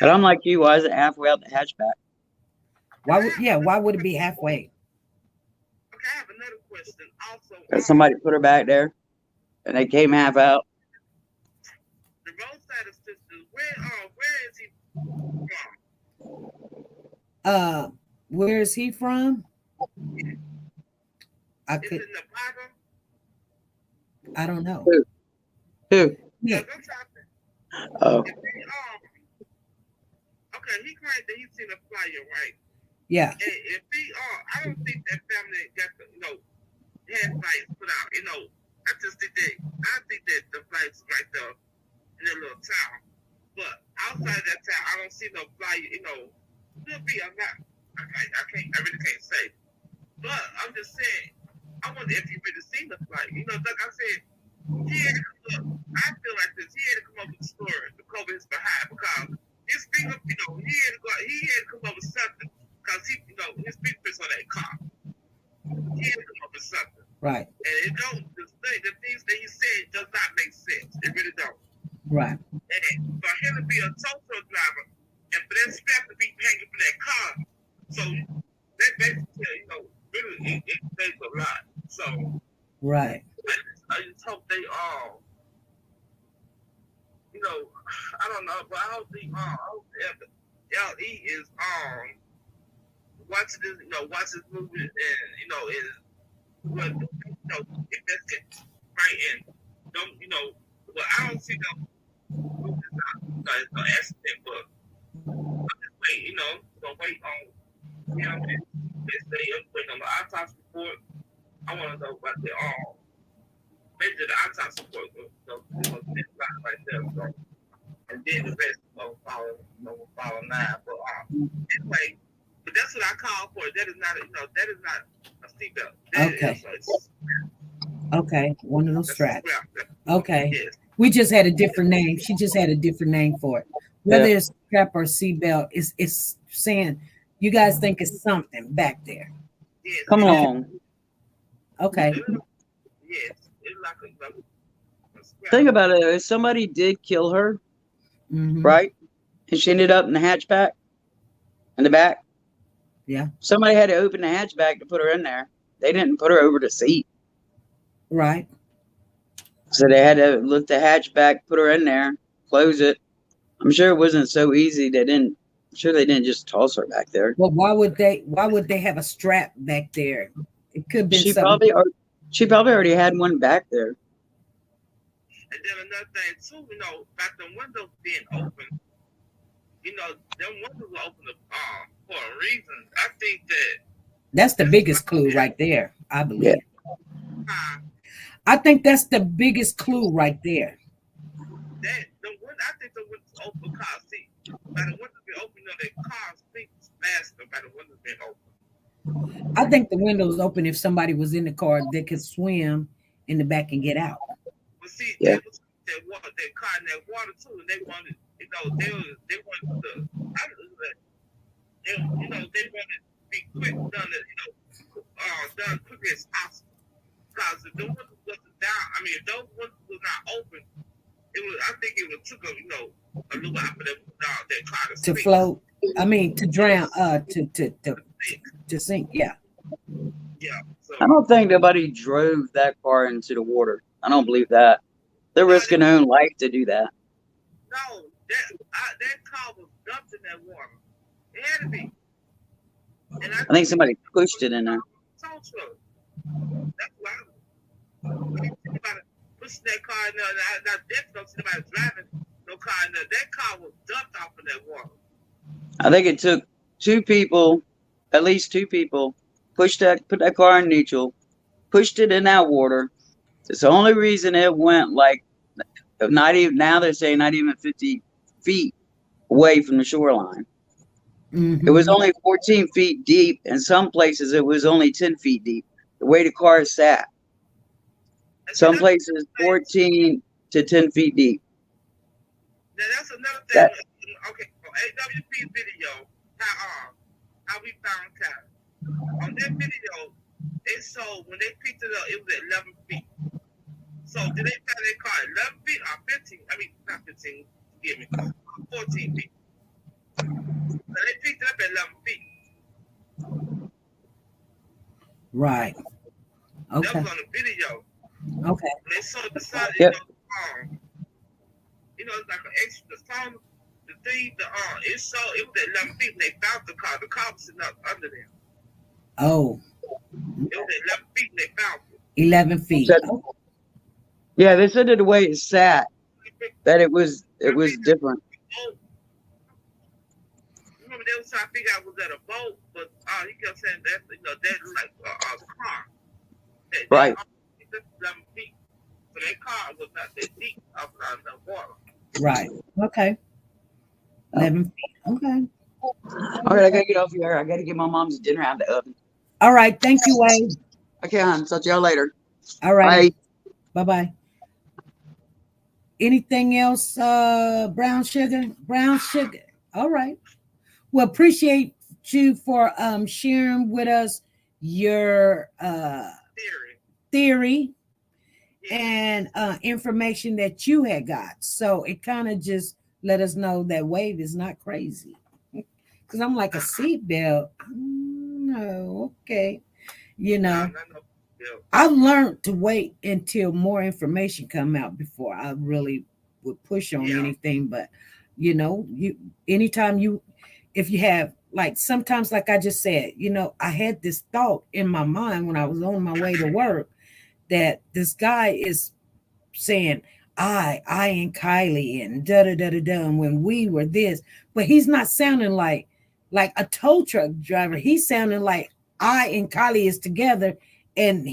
But I'm like you. Why is it halfway out the hatchback? Why would it be halfway? Okay, I have another question. Also, Because somebody put her back there and they came half out. The roadside assistance, where is he from? Where is he from? Is it Nevada? I don't know. Who? Yeah. Oh. Okay, he claimed that he's seen a flyer, right? Yeah. And if I don't think that family got the, had flights put out. I just think that the flights right there in that little town. But outside of that town, I don't see no flyer. Could be. I really can't safe. But I'm just saying, I wonder if you really seen the flight. You know, like I said, he had to come up. I feel like this. He had to come up with a story to cover his behind because his finger, you know, he had to come up with something because his fingerprints on that car. He had to come up with something. Right. And it don't. The things that he said does not make sense. It really don't. Right. And for him to be a tow truck driver and for that strap to be hanging from that car, so that basically, really it takes a lot. So right. I just hope they all, I don't know, but I hope LE is watching this movie and investigate right and don't well I don't see no accident, but I'm just waiting, gonna wait on they say I'm waiting on the autopsy report. I want to know about the maybe the autopsy report right there. So, and then the rest will follow now. But anyway, but that's what I call for. That is not a seatbelt. Okay. Is okay. One of those straps. Okay. Yes. We just had a different name. She just had a different name for it. Whether it's strap or seatbelt, it's saying you guys think it's something back there. Yes. Come on. Okay. Yes. It's like a strap. Think about it. If somebody did kill her, Mhm. right? And she ended up in the hatchback in the back. Yeah. Somebody had to open the hatchback to put her in there. They didn't put her over the seat. Right. So they had to lift the hatchback, put her in there, close it. I'm sure it wasn't so easy. I'm sure they didn't just toss her back there. Well, why would they have a strap back there? It could be She something. probably already had one back there. And then another thing too, about the windows being open. Them windows were open for a reason. I think That's the biggest clue right there, I believe. that I think that's the biggest clue right there. I think the windows open car seat. By the windows being open, the car seats faster by the windows being open. I think the windows open if somebody was in the car, they could swim in the back and get out. But see, Yeah. they wanted that car in that water too, and they wanted, they wanted they wanted to be quick, done quickly as possible. Because if the windows wasn't down, if those windows were not open, I think it would took a little while for that car to sink. Float. To drown. To sink. Yeah. Yeah. So, I don't think nobody drove that car into the water. I don't believe that. They're risking their own life to do that. no, that car was dumped in that water. It had to be. And I think somebody pushed it in there. tow truck. That's why I see somebody pushing that car in there. Now, definitely don't see nobody driving no car in there. That car was dumped off in that water. I think it took at least two people, put that car in neutral, pushed it in that water. It's the only reason it went now they're saying not even 50 feet away from the shoreline. Mm-hmm. It was only 14 feet deep. In some places, it was only 10 feet deep, the way the car sat. Some places 14 to 10 feet deep. Now, that's another thing. Okay, on AWP's video, how we found Kylie. On that video, it showed when they picked it up, it was at 11 feet. So, did they find their car at 11 feet or 15? Not 15, forgive me, 14 feet. So, they picked it up at 11 feet. Right. Okay. That was on the video. Okay. When they saw the side Yep. of the arm, it's like an extra, the phone, the thing, the arm, it was at 11 feet when they found the car. The car was sitting up under them. Oh. It was at 11 feet when they found it. 11 feet. Yeah, they said that the way it sat, that it was different. Remember, they was trying to figure out was that a boat, but he kept saying that that's like a car. Right. That's 11 feet. So that car was not that deep outside the water. Right. Okay. 11 feet. Okay. All right, I gotta get off here. I gotta get my mom's dinner out of the oven. All right. Thank you, Wade. Okay, hon. Talk to y'all later. All right. Bye. Bye-bye. Anything else, brown sugar? Brown sugar. All right. Well, appreciate you for sharing with us your theory and information that you had got. So it kind of just let us know that Wave is not crazy. Because I'm like a seatbelt. No, okay. You know, I've learned to wait until more information come out before I really would push on anything. But you anytime if you have, like, sometimes, like I just said, I had this thought in my mind when I was on my way to work that this guy is saying I and Kylie and da da da da da, and when we were this, but he's not sounding like a tow truck driver. He's sounding like I and Kylie is together, and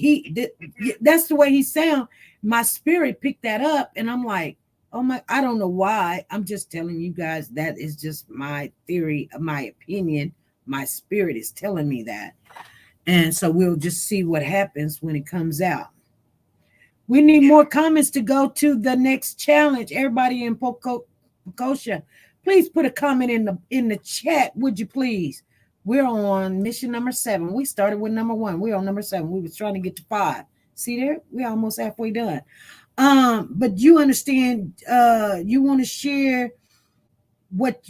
that's the way he sound. My spirit picked that up, and I'm like, oh my, I don't know why. I'm just telling you guys that is just my theory, my opinion. My spirit is telling me that, and so we'll just see what happens when it comes out. We need more comments to go to the next challenge. Everybody in Pocosha, please put a comment in the chat, would you please? We're on mission number 7. We started with number 1. We're on number 7. We was trying to get to 5. See there? We're almost halfway done. But you understand, you want to share what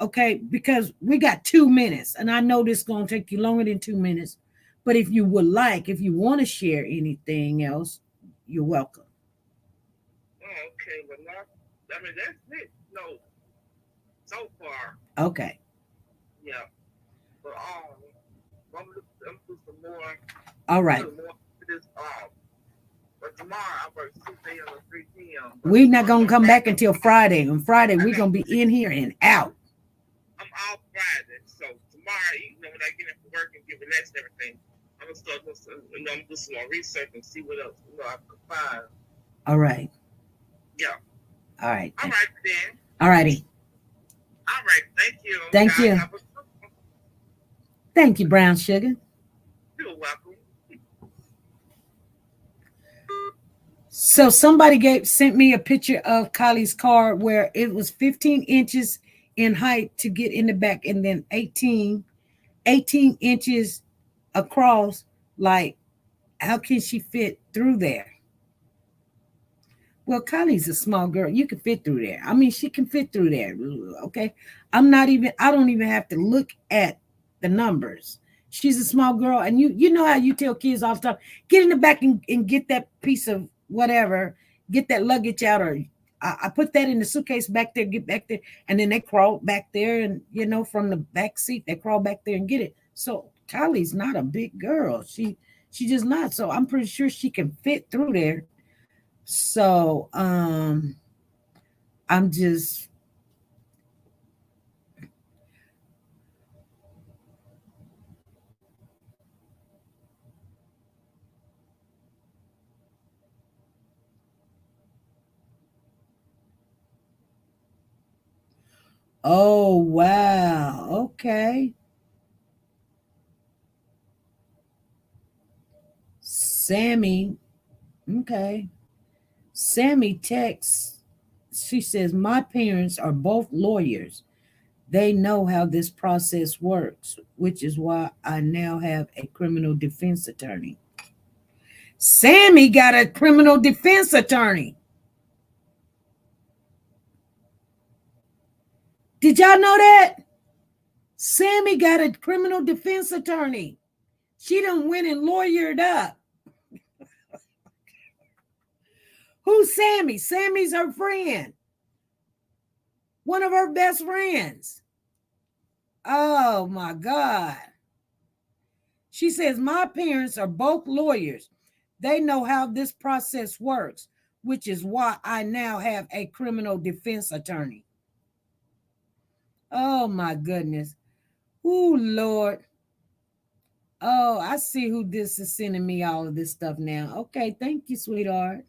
okay, because we got 2 minutes, and I know this is going to take you longer than 2 minutes. But if you want to share anything else, you're welcome. Okay, well, I mean, that's it. No, so far. Okay. Yeah. But I'm do some more. All right. But tomorrow I work 6 a.m. to 3 p.m. We're not gonna come back until Friday. On Friday, we're gonna be in here and out. I'm off Friday, so tomorrow, when I get in from work and get relaxed and everything, I'm gonna start doing some more research and see what else I can find. All right. Yeah. All right. All right then. All righty. All right. Thank you. Thank you. Thank you, brown sugar. You're welcome. So somebody sent me a picture of Kylie's car where it was 15 inches in height to get in the back, and then 18 inches across. Like, how can she fit through there? Well, Kylie's a small girl. You can fit through there. I mean, she can fit through there. Okay. I don't even have to look at the numbers. She's a small girl. And you know how you tell kids all the time, get in the back and get that piece of whatever, get that luggage out, or I put that in the suitcase back there, get back there. And then they crawl back there, and from the back seat, they crawl back there and get it. So Kylie's not a big girl. She just not. So I'm pretty sure she can fit through there. So I'm just oh wow, okay. Sammy, okay. Sammy texts, she says, my parents are both lawyers. They know how this process works, which is why I now have a criminal defense attorney. Sammy got a criminal defense attorney. Did y'all know that? Sammy got a criminal defense attorney. She done went and lawyered up. Who's Sammy? Sammy's her friend. One of her best friends. Oh my God. She says, my parents are both lawyers. They know how this process works, which is why I now have a criminal defense attorney. Oh my goodness. Oh Lord. Oh, I see who this is sending me all of this stuff now. Okay, thank you, sweetheart.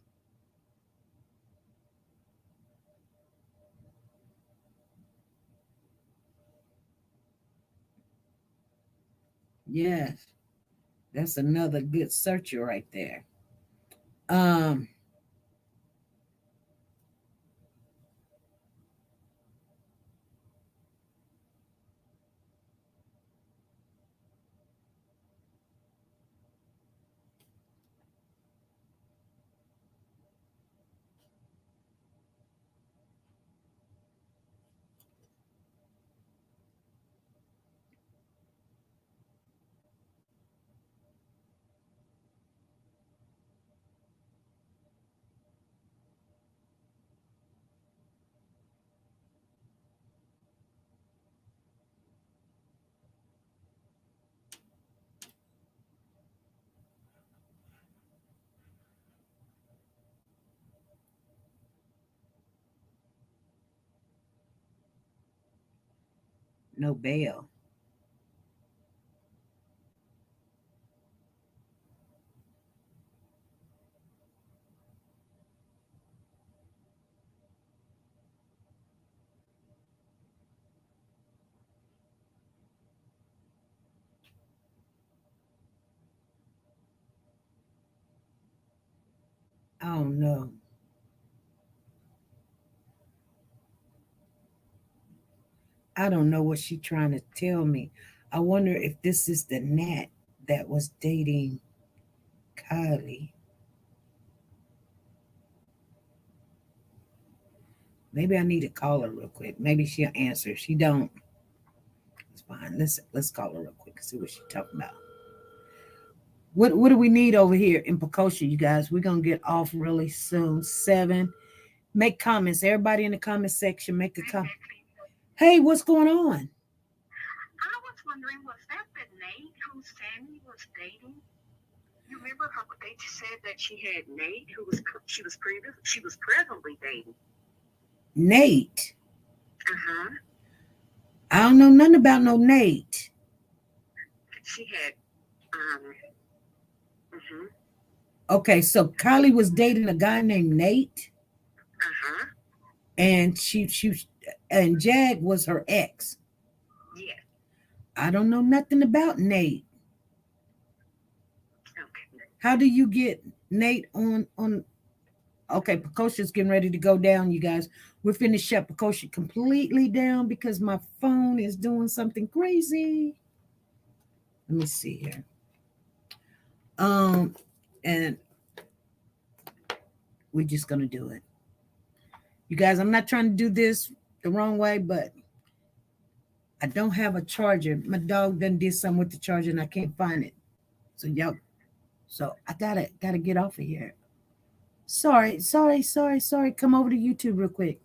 Yes. That's another good searcher right there. No bail. Oh no. I don't know what she's trying to tell me. I wonder if this is the Nat that was dating Kylie. Maybe I need to call her real quick. Maybe she'll answer. If she don't, it's fine. Let's call her real quick and see what she's talking about. What do we need over here in Pecosha, you guys? We're gonna get off really soon. 7. Make comments. Everybody in the comment section, make a comment. Hey, what's going on? I was wondering, was that the Nate who Sammy was dating? You remember how they said that she had Nate, she was presently dating. Nate. I don't know nothing about no Nate. She had. Okay, so Kylie was dating a guy named Nate. And she and Jag was her ex. Yeah. I don't know nothing about Nate. Okay. How do you get Nate on? Okay, Pecosha's getting ready to go down, you guys. We're finna shut Pecosha completely down because my phone is doing something crazy. Let me see here. And we're just gonna do it. You guys, I'm not trying to do this the wrong way, but I don't have a charger. My dog done did something with the charger and I can't find it. So I gotta get off of here. Sorry. Come over to YouTube real quick.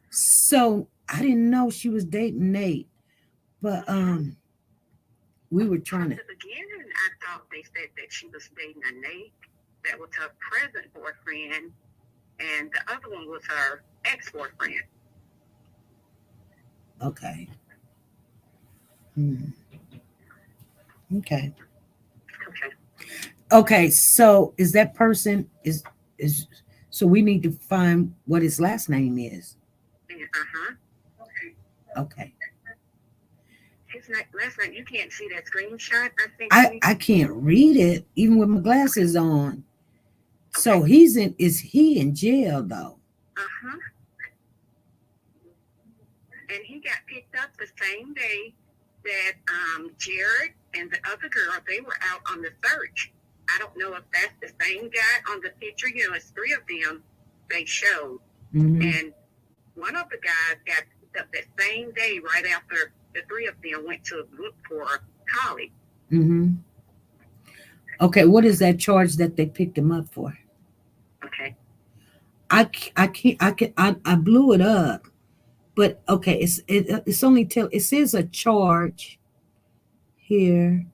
So I didn't know she was dating Nate, but we were trying to. At the beginning, I thought they said that she was dating a Nate that was her present boyfriend, and the other one was her ex-boyfriend. Okay. Okay. So is that person is so we need to find what his last name is. Okay. His last name, you can't see that screenshot. I can't read it even with my glasses on. So is he in jail though? And he got picked up the same day that Jared and the other girl, they were out on the search. I don't know if that's the same guy on the picture. It's 3 of them they showed. And one of the guys got picked up that same day right after the 3 of them went to look for Kylie. Okay, what is that charge that they picked him up for? Okay. I blew it up. But okay, it's only it says a charge here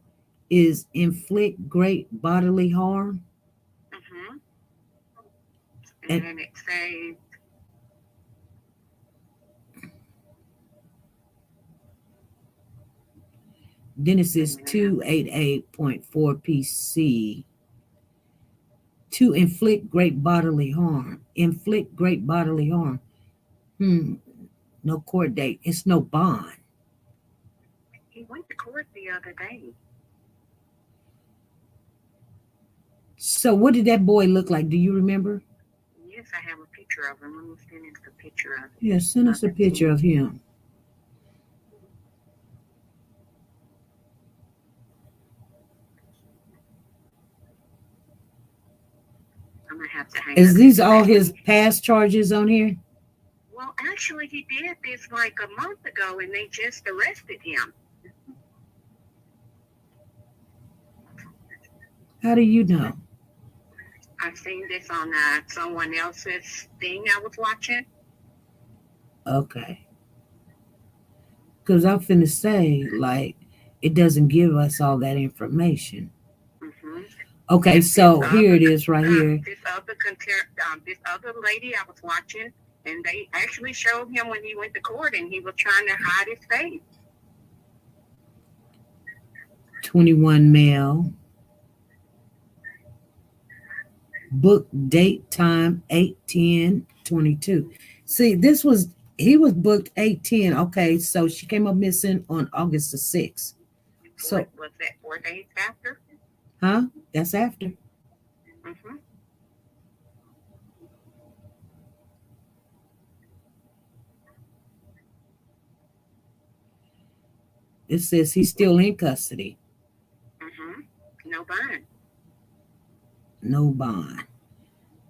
is inflict great bodily harm. And then it says then it says 288.4 PC to inflict great bodily harm. Inflict great bodily harm. No court date. It's no bond. He went to court. court the other day. So what did that boy look like? Do you remember? Yes, I have a picture of him. Let me send us a picture of him. Yeah, send us a picture of him. I'm gonna have to hang Is up. these all his past charges on here? Well, actually, he did this like a month ago, and they just arrested him. How do you know? I've seen this on someone else's thing I was watching. Okay. Because I'm finna say, like, it doesn't give us all that information. Mm-hmm. Okay, so here it is right here. This other lady I was watching, and they actually showed him when he went to court, and he was trying to hide his face. 21 male. Book date time 8/10/22. See, he was booked 8/10. Okay, so she came up missing on August the 6th. So was that 4 days after? Huh? That's after. Mm-hmm. It says he's still in custody. Mm-hmm. No bond. No bond.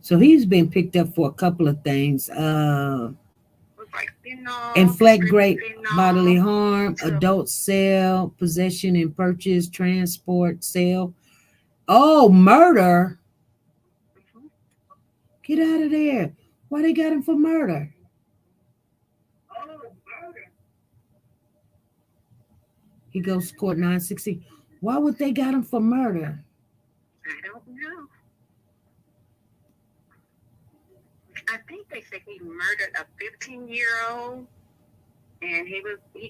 So he's been picked up for a couple of things. Inflict great bodily harm, adult sale, possession and purchase, transport, sale. Oh, murder. Mm-hmm. Get out of there. Why they got him for murder? Oh, murder. He goes to court 9/16. Why would they got him for murder? I don't know. I think they said he murdered a 15-year-old, and he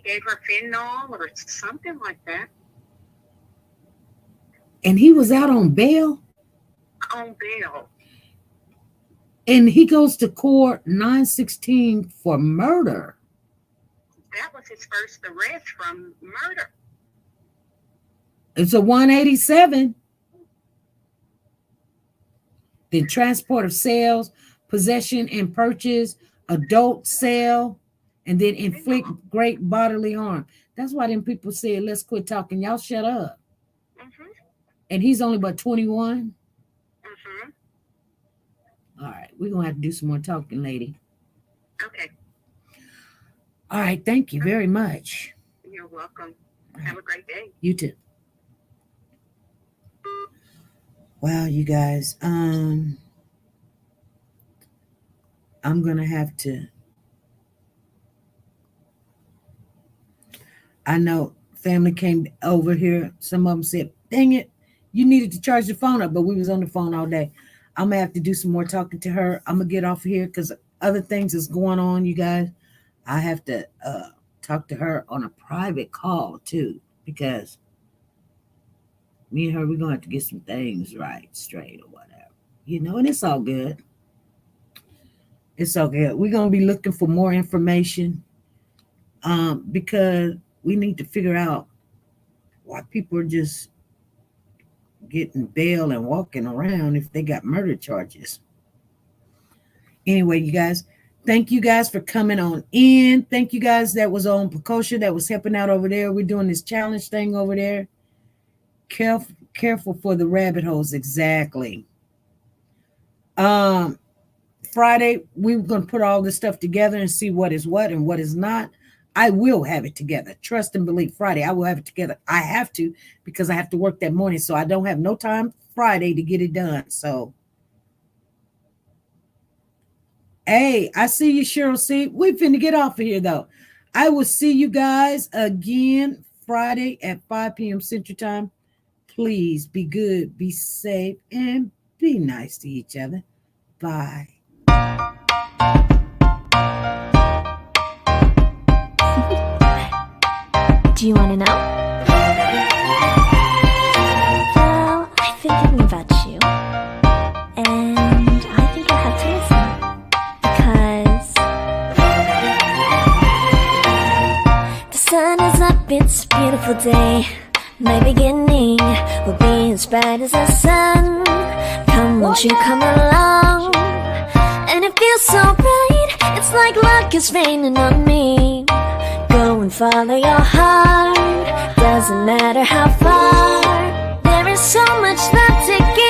gave her fentanyl or something like that. And he was out on bail? On bail. And he goes to court 9/16 for murder. That was his first arrest from murder. It's a 187. Then transport of sales, possession and purchase, adult sale, and then inflict great bodily harm. That's why them people said, let's quit talking. Y'all shut up. Mm-hmm. And he's only but 21. Mm-hmm. All right. We're going to have to do some more talking, lady. Okay. All right. Thank you very much. You're welcome. Have a great day. You too. Wow, you guys. I'm going to have to. I know family came over here. Some of them said, dang it, you needed to charge the phone up, but we was on the phone all day. I'm going to have to do some more talking to her. I'm going to get off of here because other things is going on, you guys. I have to talk to her on a private call, too, because me and her, we're going to have to get some things right, straight or whatever. You know, and it's all good. It's all good. We're going to be looking for more information because we need to figure out why people are just getting bail and walking around if they got murder charges. Anyway, you guys, thank you guys for coming on in. Thank you guys that was on Precosha, that was helping out over there. We're doing this challenge thing over there. Careful for the rabbit holes. Exactly. Friday, we're going to put all this stuff together and see what is what and what is not. I will have it together. Trust and believe. Friday, I will have it together. I have to because I have to work that morning, so I don't have no time Friday to get it done. So, hey, I see you, Cheryl C. We finna get off of here, though. I will see you guys again Friday at 5 p.m. Central Time. Please be good, be safe, and be nice to each other. Bye. Do you want to know? Well, I've been thinking about you, and I think you'll have to listen, because the sun is up up, it's a beautiful day. My beginning will be as bright as the sun. Come, won't you come along? And it feels so bright, it's like luck is raining on me. Go and follow your heart, doesn't matter how far. There is so much love to give.